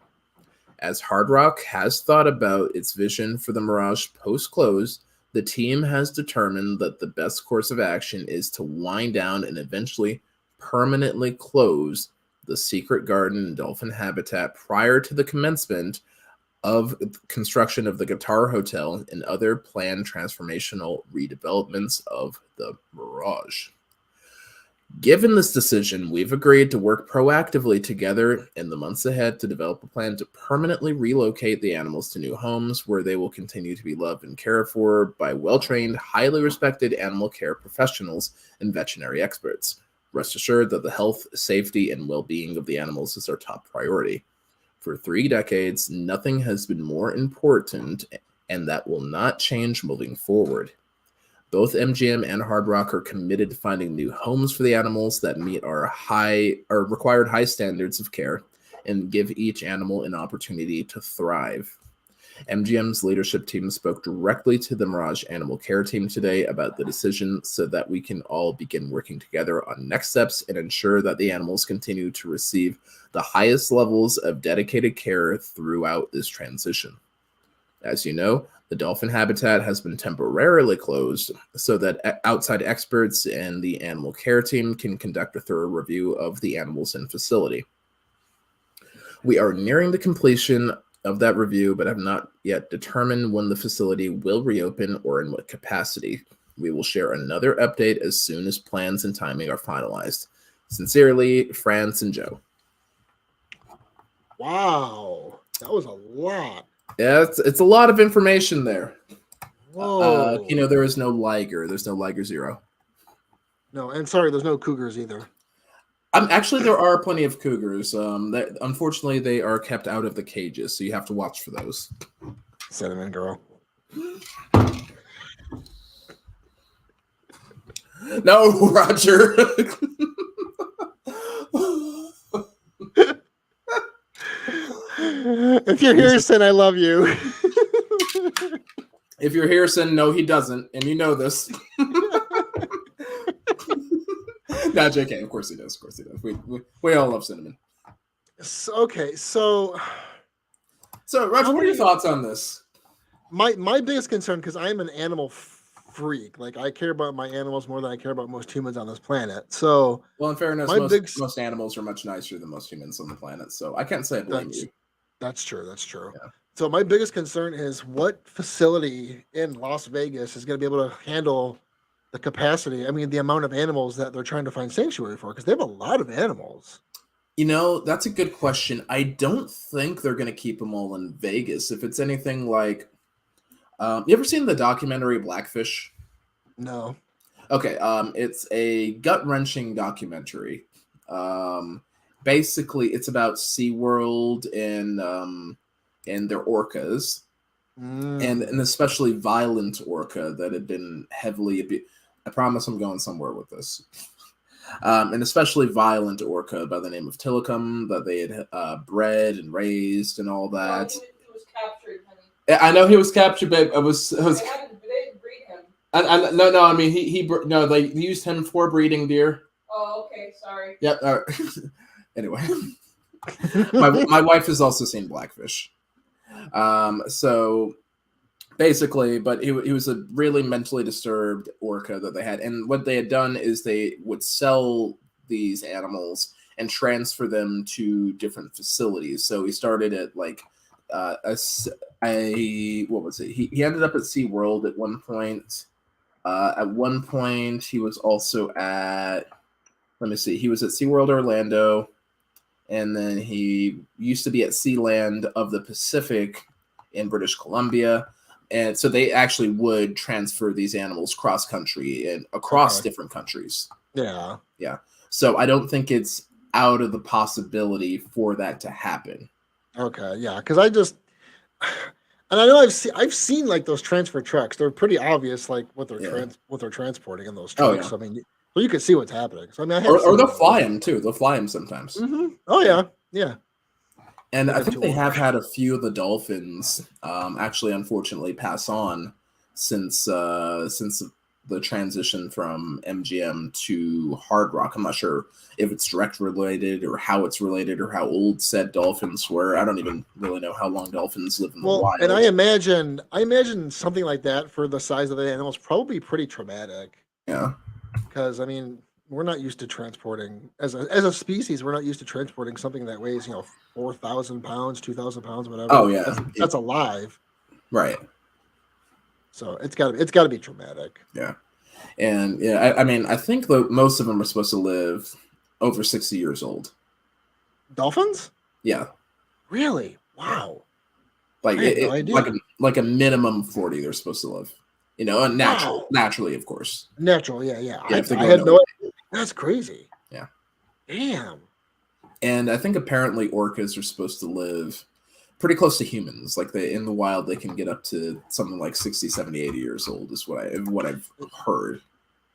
As Hard Rock has thought about its vision for the Mirage post-close, the team has determined that the best course of action is to wind down and eventually permanently close the secret garden and dolphin habitat prior to the commencement of construction of the Guitar Hotel and other planned transformational redevelopments of the Mirage. Given this decision, we've agreed to work proactively together in the months ahead to develop a plan to permanently relocate the animals to new homes where they will continue to be loved and cared for by well-trained, highly respected animal care professionals and veterinary experts. Rest assured that the health, safety, and well-being of the animals is our top priority. For 3 decades, nothing has been more important, and that will not change moving forward. Both MGM and Hard Rock are committed to finding new homes for the animals that meet our required high standards of care and give each animal an opportunity to thrive. MGM's leadership team spoke directly to the Mirage Animal Care team today about the decision so that we can all begin working together on next steps and ensure that the animals continue to receive the highest levels of dedicated care throughout this transition. As you know, the dolphin habitat has been temporarily closed so that outside experts and the animal care team can conduct a thorough review of the animals in facility. We are nearing the completion of that review, but have not yet determined when the facility will reopen or in what capacity. We will share another update as soon as plans and timing are finalized. Sincerely, Franz and Joe. Wow, that was a lot. Yeah, it's a lot of information there. Whoa. There is no Liger. There's no Liger Zero. No, and sorry, there's no cougars either. Actually, there are plenty of cougars. Unfortunately, they are kept out of the cages, so you have to watch for those. Cinnamon girl. No, Roger. If you're here, Sin, I love you. If you're here, Sin, no, he doesn't, and you know this. Nah, JK, of course he does. Of course he does. We all love Cinnamon. Okay, so Roger, what are your thoughts on this? My biggest concern, because I'm an animal freak, like I care about my animals more than I care about most humans on this planet. So, well, in fairness, most animals are much nicer than most humans on the planet. So I can't say I blame you. That's true. That's true. Yeah. So my biggest concern is what facility in Las Vegas is going to be able to handle the capacity. I mean, the amount of animals that they're trying to find sanctuary for, because they have a lot of animals. That's a good question. I don't think they're going to keep them all in Vegas. If it's anything like, you ever seen the documentary Blackfish? No. Okay, it's a gut-wrenching documentary. Um, Basically, it's about SeaWorld and their orcas, and Mm. an especially violent orca that had been heavily I promise I'm going somewhere with this. An especially violent orca by the name of Tilikum that they had bred and raised and all No, that. he was captured, honey. I know he was captured, babe. I was. They didn't breed him. No. I mean, no. They used him for breeding deer. Oh, okay. Sorry. Yep. Anyway, my wife has also seen Blackfish. So basically, but he was a really mentally disturbed orca that they had, and what they had done is they would sell these animals and transfer them to different facilities. So he started at like what was it? He ended up at SeaWorld at one point. At one point, he was also at, let me see, he was at SeaWorld Orlando, and then he used to be at Sealand of the Pacific in British Columbia. And so they actually would transfer these animals cross country and across different countries. Yeah. Yeah. So I don't think it's out of the possibility for that to happen. Okay. Yeah. Because and I know I've seen like those transfer trucks. They're pretty obvious, like what they're transporting in those trucks. Oh, yeah. I mean, so you can see what's happening. So I mean, or they'll fly them too. They'll fly them sometimes. Mm-hmm. Oh yeah, yeah. And I think they have had a few of the dolphins actually, unfortunately, pass on since the transition from MGM to Hard Rock. I'm not sure if it's direct related or how it's related or how old said dolphins were. I don't even really know how long dolphins live in the wild. And I imagine something like that for the size of the animal is probably pretty traumatic. Yeah. Because I mean, we're not used to transporting as a species. We're not used to transporting something that weighs 4,000 pounds, 2,000 pounds, whatever. Oh yeah, that's alive. Right. So it's got to be traumatic. Yeah, and yeah, I mean, I think most of them are supposed to live over 60 years old. Dolphins? Yeah. Really? Wow. Like like a minimum 40 they're supposed to live. And naturally, of course. Natural, yeah. I had no idea. That's crazy. Yeah. Damn. And I think apparently orcas are supposed to live pretty close to humans. Like in the wild, they can get up to something like 60, 70, 80 years old is what I've heard.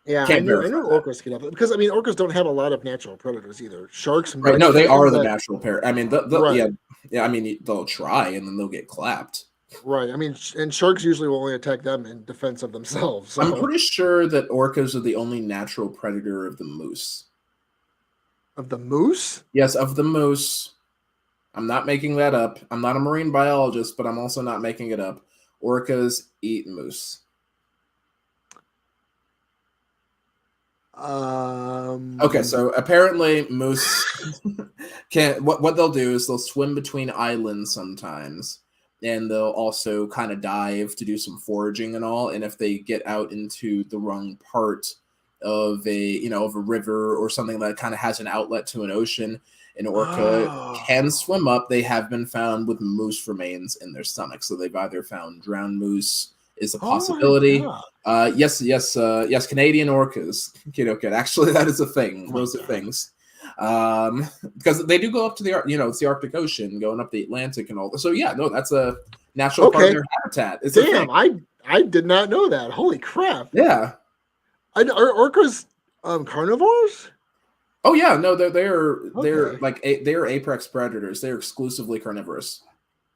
Yeah, I know orcas get up because I mean orcas don't have a lot of natural predators either. Sharks, right? No, they are the natural pair. I mean, yeah. I mean, they'll try and then they'll get clapped. Right. I mean, and sharks usually will only attack them in defense of themselves. So. I'm pretty sure that orcas are the only natural predator of the moose. Of the moose? Yes, of the moose. I'm not making that up. I'm not a marine biologist, but I'm also not making it up. Orcas eat moose. Okay, so apparently moose can what they'll do is they'll swim between islands sometimes, and they'll also kind of dive to do some foraging and all. And if they get out into the wrong part of a river or something that kind of has an outlet to an ocean, an orca can swim up. They have been found with moose remains in their stomach, so they've either found drowned moose is a possibility. Yes, Canadian orcas. Actually, that is a thing. Those are things. Because they do go up to it's the Arctic Ocean, going up the Atlantic and all that. So yeah, no, that's a natural part of their habitat. It's Damn, I did not know that. Holy crap. Yeah. Are orcas carnivores? Oh yeah, no, they're like they're apex predators. They're exclusively carnivorous.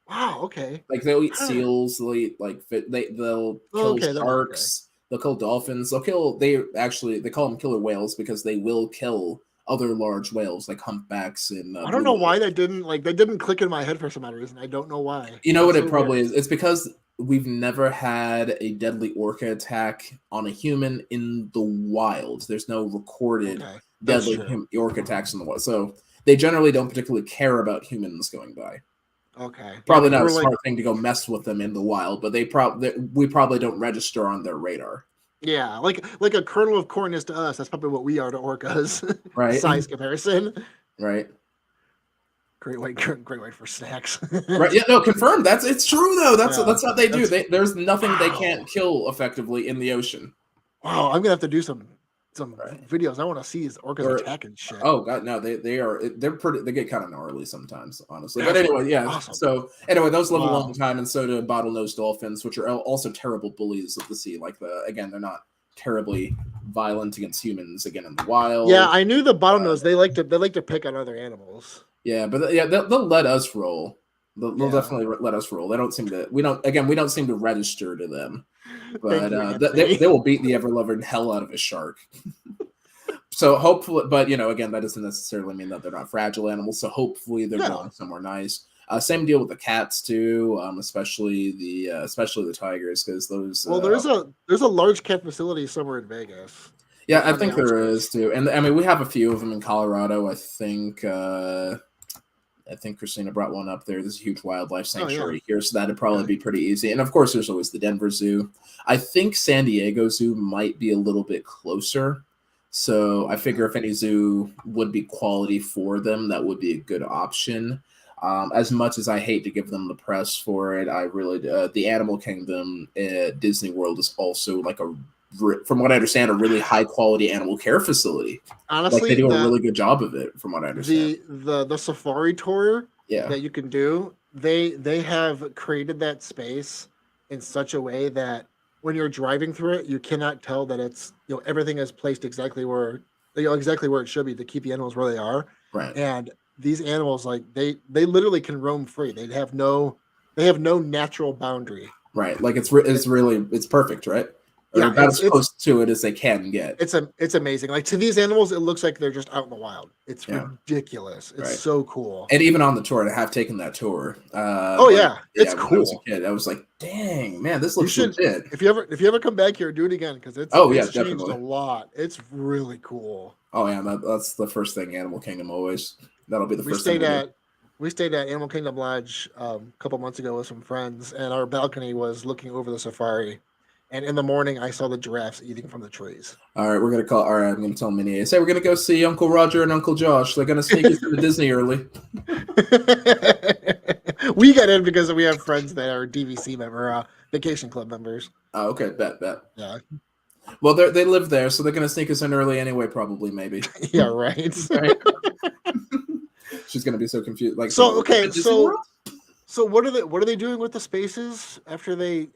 Wow. Okay. Like they'll eat seals. They'll eat they'll kill sharks. They'll kill dolphins. They call them killer whales because they will kill other large whales like humpbacks and. I don't know why they didn't click in my head for some odd reason. I don't know why. You know what it probably is? It's because we've never had a deadly orca attack on a human in the wild. There's no recorded deadly orca attacks in the wild, so they generally don't particularly care about humans going by. Okay. Probably not a smart thing to go mess with them in the wild, but we probably don't register on their radar. Yeah, like a kernel of corn is to us. That's probably what we are to orcas. Right. Size comparison. Right. Great white for snacks. Right? Yeah, no, confirmed. It's true though. That's Yeah, what they do. that's- There's nothing they Wow. can't kill effectively in the ocean. Wow, I'm gonna have to do some Right. videos. I want to see these orcas Or- attacking shit. Oh god, no, they're pretty. They get kind of gnarly sometimes, honestly. But That's anyway, yeah. awesome. So anyway, those live a Wow. long time, and so do bottlenose dolphins, which are also terrible bullies of the sea. Like again, they're not terribly violent against humans again in the wild. Yeah, I knew the bottlenose. They like to pick on other animals. Yeah, but yeah, they'll let us roll. They'll Yeah. definitely let us roll. They don't seem to. We don't seem to register to them. But Thank you, they Anthony. will beat the ever loving hell out of a shark. So hopefully, but again, that doesn't necessarily mean that they're not fragile animals. So hopefully, they're No. going somewhere nice. Same deal with the cats too, especially the tigers, because those. Well, there's a large cat facility somewhere in Vegas. Yeah, I on the think there outskirts. is too, and I mean we have a few of them in Colorado. I think Christina brought one up there. There's a huge wildlife sanctuary here, so that'd probably be pretty easy. And of course, there's always the Denver Zoo. I think San Diego Zoo might be a little bit closer. So I figure if any zoo would be quality for them, that would be a good option. As much as I hate to give them the press for it, I really the Animal Kingdom at Disney World is also like from what I understand, a really high quality animal care facility. Honestly, like they do a really good job of it, from what I understand. The safari tour Yeah, that you can do, they have created that space in such a way that when you're driving through it, you cannot tell that it's everything is placed exactly where it should be to keep the animals where they are. right. And these animals, like they literally can roam free. They have no natural boundary. Right, like it's perfect, right? Or Yeah, about as close to it as they can get. It's amazing. Like to these animals, it looks like they're just out in the wild. It's Yeah. ridiculous. It's Right. so cool. And even on the tour, and I have taken that tour. It's when I was a cool. kid, I was like, "Dang, man, this You looks should legit." if you ever come back here, do it again because it's changed definitely. a lot. It's really cool. Oh yeah, that's the first thing. Animal Kingdom always. That'll be the We first stayed thing. we stayed at Animal Kingdom Lodge a couple months ago with some friends, and our balcony was looking over the safari. And in the morning, I saw the giraffes eating from the trees. All right, we're gonna call. All right, I'm gonna tell Minnie. Say we're gonna go see Uncle Roger and Uncle Josh. They're gonna sneak us to the Disney early. We got in because we have friends that are DVC vacation club members. Oh, okay, bet. Yeah, Well, they live there, so they're gonna sneak us in early anyway. Probably, maybe. yeah, right. Right. She's gonna be so confused. Like, So okay, Disney World? so what are they doing with the spaces after they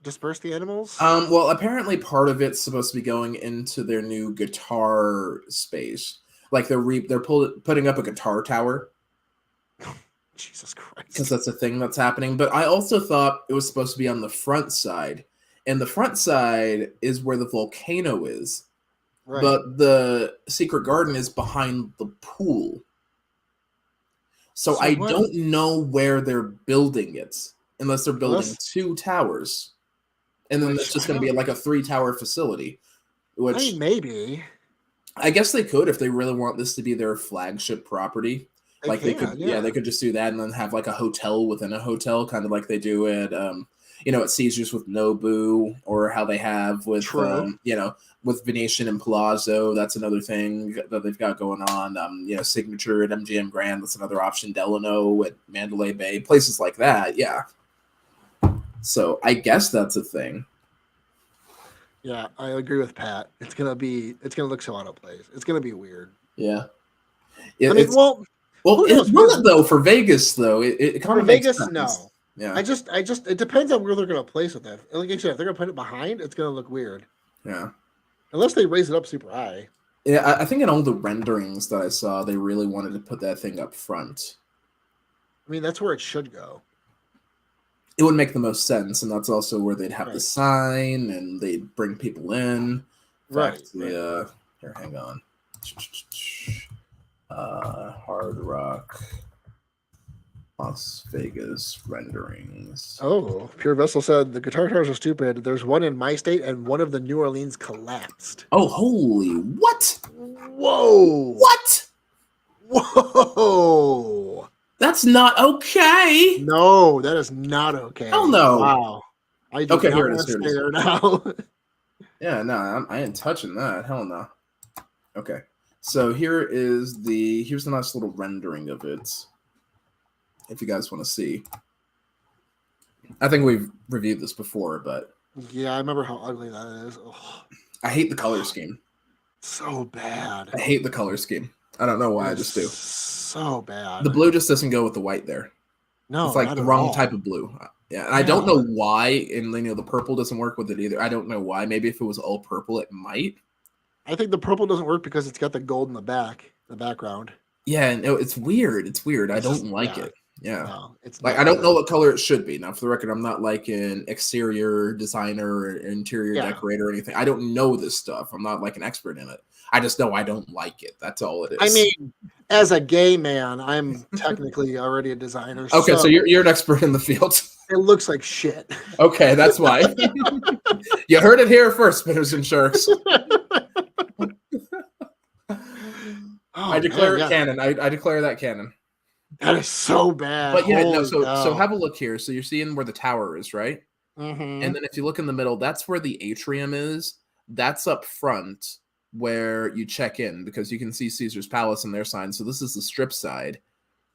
disperse the animals? Well, apparently part of it's supposed to be going into their new guitar space. Like they're putting up a guitar tower Jesus Christ! because that's a thing that's happening. But I also thought it was supposed to be on the front side, and the front side is where the volcano is. Right. But the secret garden is behind the pool. So I don't know where they're building it, unless they're building two towers. And then it's just going to be like a 3-tower facility. Which, I mean, maybe. I guess they could if they really want this to be their flagship property. They could just do that and then have like a hotel within a hotel, kind of like they do at at Caesars with Nobu, or how they have with with Venetian and Palazzo. That's another thing that they've got going on. Signature at MGM Grand. That's another option. Delano at Mandalay Bay. Places like that. Yeah. So I guess that's a thing. Yeah, I agree with Pat. It's gonna look so out of place. It's gonna be weird. Yeah. Will it though for Vegas though? It kind for of Vegas, makes sense. no. Yeah. I just it depends on where they're gonna place it. Like I said, if they're gonna put it behind, it's gonna look weird. Yeah. Unless they raise it up super high. Yeah, I think in all the renderings that I saw, they really wanted to put that thing up front. I mean, that's where it should go. It would make the most sense, and that's also where they'd have the sign, and they'd bring people in. Here, hang on. Hard Rock, Las Vegas renderings. Oh, Pure Vessel said the guitar towers are stupid. There's one in my state, and one of the New Orleans collapsed. Oh, holy what? Whoa! What? Whoa! That's not okay. No, that is not okay. Hell no. Wow. I do not want to stay there now. Yeah, no, I ain't touching that. Hell no. Okay. So here's the nice little rendering of it. if you guys want to see. I think we've reviewed this before, but Yeah, I remember how ugly that is. Ugh, I hate the color scheme. so bad. I hate the color scheme. I don't know why, I just do. So bad. The blue just doesn't go with the white there. No, It's like not the at wrong all. type of blue. Yeah, and I don't know why, and the purple doesn't work with it either. I don't know why. Maybe if it was all purple, it might. I think the purple doesn't work because it's got the gold in the background. Yeah, and it's weird. It's weird. I It's don't just- like yeah. it. Yeah. No, it's Like, not I don't good. know what color it should be. Now, for the record, I'm not like an exterior designer or interior Yeah. decorator or anything. I don't know this stuff. I'm not like an expert in it. I just know I don't like it. That's all it is. I mean, as a gay man, I'm technically already a designer. okay, so you're an expert in the field. It looks like shit. Okay, that's why. You heard it here first, Spinners and Sharks. I declare it canon. I declare that canon. That is so bad. But yeah, no. Holy So cow. have a look here. So you're seeing where the tower is, right? Mhm. And then if you look in the middle, that's where the atrium is. That's up front where you check in, because you can see Caesar's Palace in their sign. So this is the strip side.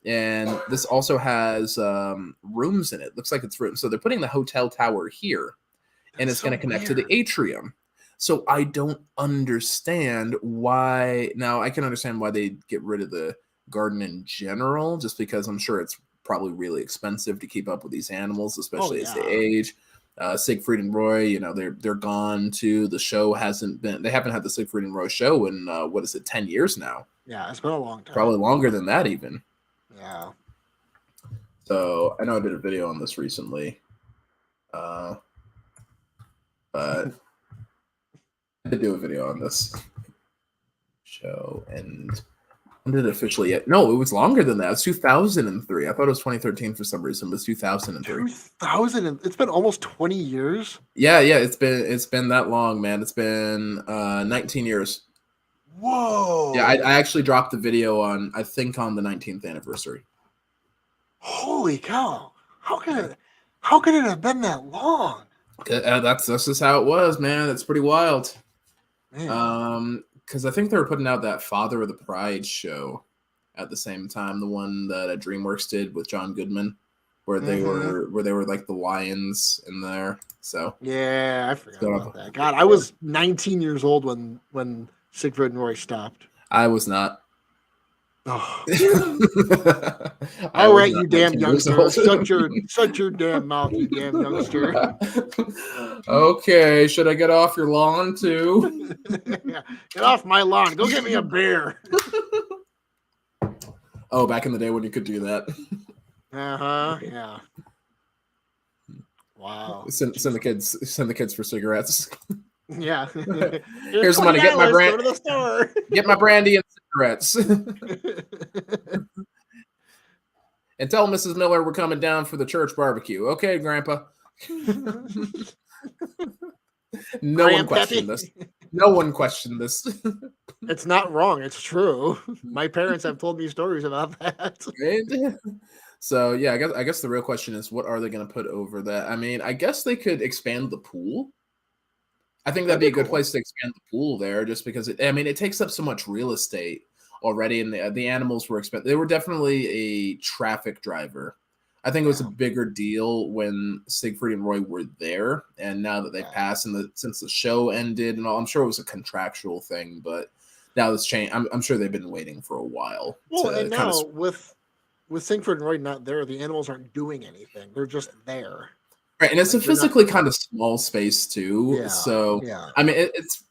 And this also has rooms in it. Looks like it's rooms. So they're putting the hotel tower here, and it's so going to connect to weird. the atrium. So I don't understand why. Now, I can understand why they get rid of the garden in general, just because I'm sure it's probably really expensive to keep up with these animals, especially as they yeah. age. Siegfried and Roy, they're gone too. The show they haven't had the Siegfried and Roy show in 10 years now? Yeah, it's been a long time. Probably longer than that even. Yeah. So I know I did a video on this recently, but I did do a video on this show, and when did it officially yet? No, it was longer than that. It's 2003. I thought it was 2013 for some reason, but it's 2003. 2000. It's been almost 20 years. Yeah, it's been that long, man. It's been 19 years. Whoa. Yeah, I actually dropped the video on the 19th anniversary. Holy cow! How could it have been that long? That's just how it was, man. It's pretty wild. Man. Because I think they were putting out that Father of the Pride show at the same time, the one that DreamWorks did with John Goodman, where they were like the lions in there. So yeah, I forgot about that. God, I was 19 years old when Siegfried and Roy stopped. I was not. Oh. All right, you damn youngster. Shut your damn mouth, you damn youngster. Okay, should I get off your lawn too? Get off my lawn. Go get me a beer. Oh, back in the day when you could do that. Yeah. Wow. Send the kids for cigarettes. Yeah. Here's the money. Get my Go to the store. Get my brandy and cigarettes. And tell Mrs. Miller we're coming down for the church barbecue. Okay, Grandpa. No one questioned this. No one questioned this. It's not wrong. It's true. My parents have told me stories about that. Right? So yeah, I guess the real question is, what are they going to put over that? I mean, I guess they could expand the pool. I think that'd be a good place to expand the pool there, just because it takes up so much real estate already, and the animals were expensive. They were definitely a traffic driver. I think it was a bigger deal when Siegfried and Roy were there, and now that they've passed, and since the show ended and all, I'm sure it was a contractual thing, but now this changed. I'm sure they've been waiting for a while. Well, and now with Siegfried and Roy not there, the animals aren't doing anything; they're just there. Right, and it's a physically kind of small space too. Yeah, so yeah. I mean, it's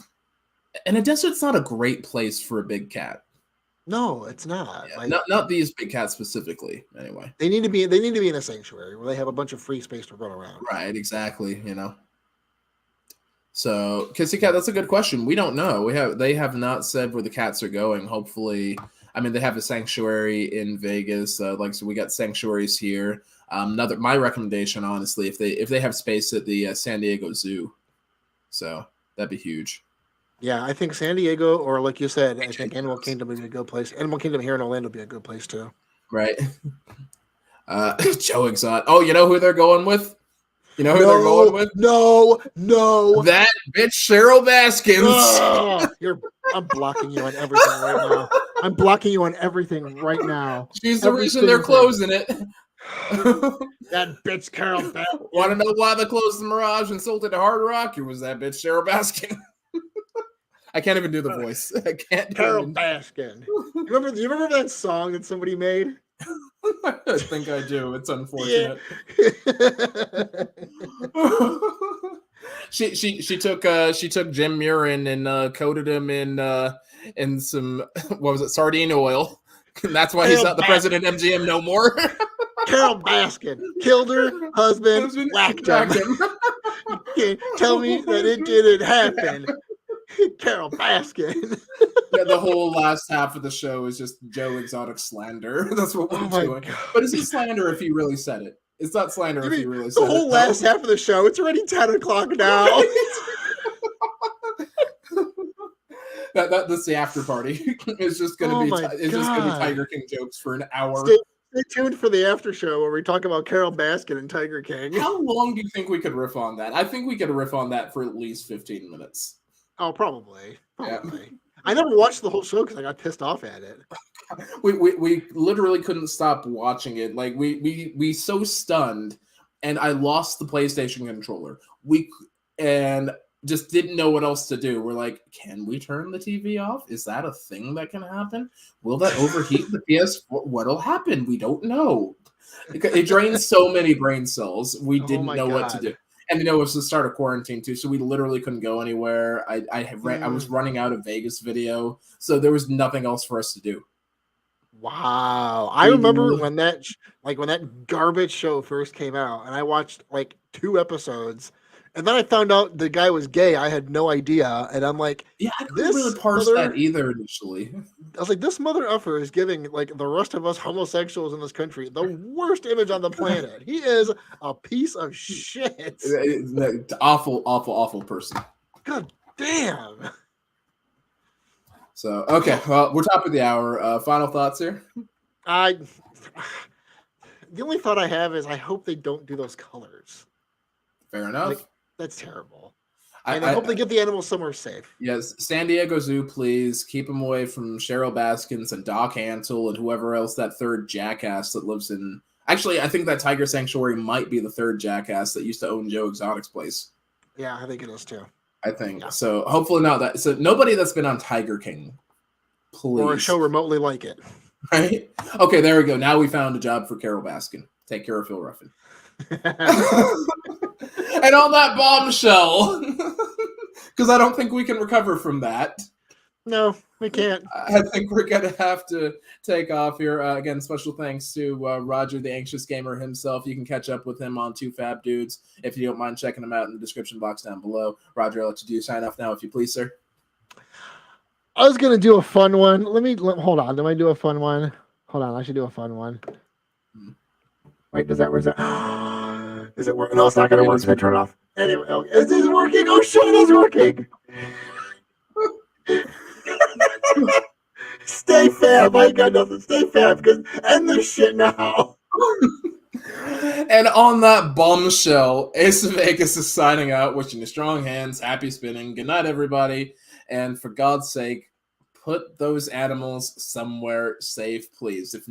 in a desert's not a great place for a big cat. No, it's not. Yeah, not these big cats specifically. Anyway, they need to be in a sanctuary where they have a bunch of free space to run around. Right, exactly. So Kissy Cat, that's a good question. We don't know. They have not said where the cats are going. Hopefully, they have a sanctuary in Vegas. So we got sanctuaries here. My recommendation, honestly, if they have space at the San Diego Zoo, so that'd be huge. Yeah, I think San Diego, or like you said, I think Animal Kingdom would be a good place. Animal Kingdom here in Orlando would be a good place too. Right. Joe Exotic. Oh, you know who they're going with? You know who they're going with? No. That bitch Cheryl Baskins. I'm blocking you on everything right now. I'm blocking you on everything right now. She's the reason they're closing it. That bitch Carol Baskin. Want to know why they closed the Mirage and sold it to Hard Rock? Or was that bitch Cheryl Baskin? I can't even do the voice. I can't. Carol Baskin. You remember that song that somebody made? I think I do. It's unfortunate. She took Jim Murin and coated him in some what was it, sardine oil. And that's why he's not the president of MGM no more. Carol Baskin killed her husband, whacked him. You can't tell me that it didn't happen. Carol Baskin. Yeah, the whole last half of the show is just Joe Exotic slander. That's what we're doing. God. But it's just slander if he really said it. It's not slander if he really said it. The whole last half of the show, it's already 10 o'clock now. That's the after party. It's just gonna be Tiger King jokes for an hour. Stay tuned for the after show where we talk about Carol Baskin and Tiger King. How long do you think we could riff on that? I think we could riff on that for at least 15 minutes. Oh, probably. Yeah. I never watched the whole show because I got pissed off at it. We literally couldn't stop watching it. Like we so stunned, and I lost the PlayStation controller. And just didn't know what else to do. We're like, can we turn the TV off? Is that a thing that can happen? Will that overheat the PS? What'll happen? We don't know. It drains so many brain cells. We didn't know what to do. And it was the start of quarantine too, so we literally couldn't go anywhere. I was running out of Vegas video, so there was nothing else for us to do. Wow, I remember when that garbage show first came out, and I watched like 2 episodes, and then I found out the guy was gay. I had no idea, and I'm like, yeah, I couldn't really parse that either initially. I was like, this mother effer is giving like the rest of us homosexuals in this country the worst image on the planet. He is a piece of shit. Awful person. God damn. So okay, well, we're top of the hour. Final thoughts here. The only thought I have is I hope they don't do those colors. Fair enough. Like, that's terrible. And I hope they get the animals somewhere safe. Yes, San Diego Zoo, please keep them away from Cheryl Baskins and Doc Hansel and whoever else that third jackass that lives in. Actually, I think that Tiger Sanctuary might be the third jackass that used to own Joe Exotic's place. Yeah, I think it is too. I think so. Hopefully not that. So nobody that's been on Tiger King, please, or a show remotely like it. Right? Okay, there we go. Now we found a job for Carol Baskin. Take care of Phil Ruffin. And on that bombshell, because I don't think we can recover from that. No, we can't. I think we're going to have to take off here. Again, special thanks to Roger, the Anxious Gamer himself. You can catch up with him on Two Fab Dudes if you don't mind checking him out in the description box down below. Roger, I'll let you sign off now if you please, sir. I was going to do a fun one. Hold on. Let me do a fun one. Hold on. I should do a fun one. Wait, where's that? Is it working? No, it's not going to work. It's going to turn off. Anyway, is this working? Oh, shit, it's working. Stay fab. I got nothing. Stay fab because end this shit now. And on that bombshell, Ace of Vegas is signing out, wishing you strong hands, happy spinning. Good night, everybody. And for God's sake, put those animals somewhere safe, please. If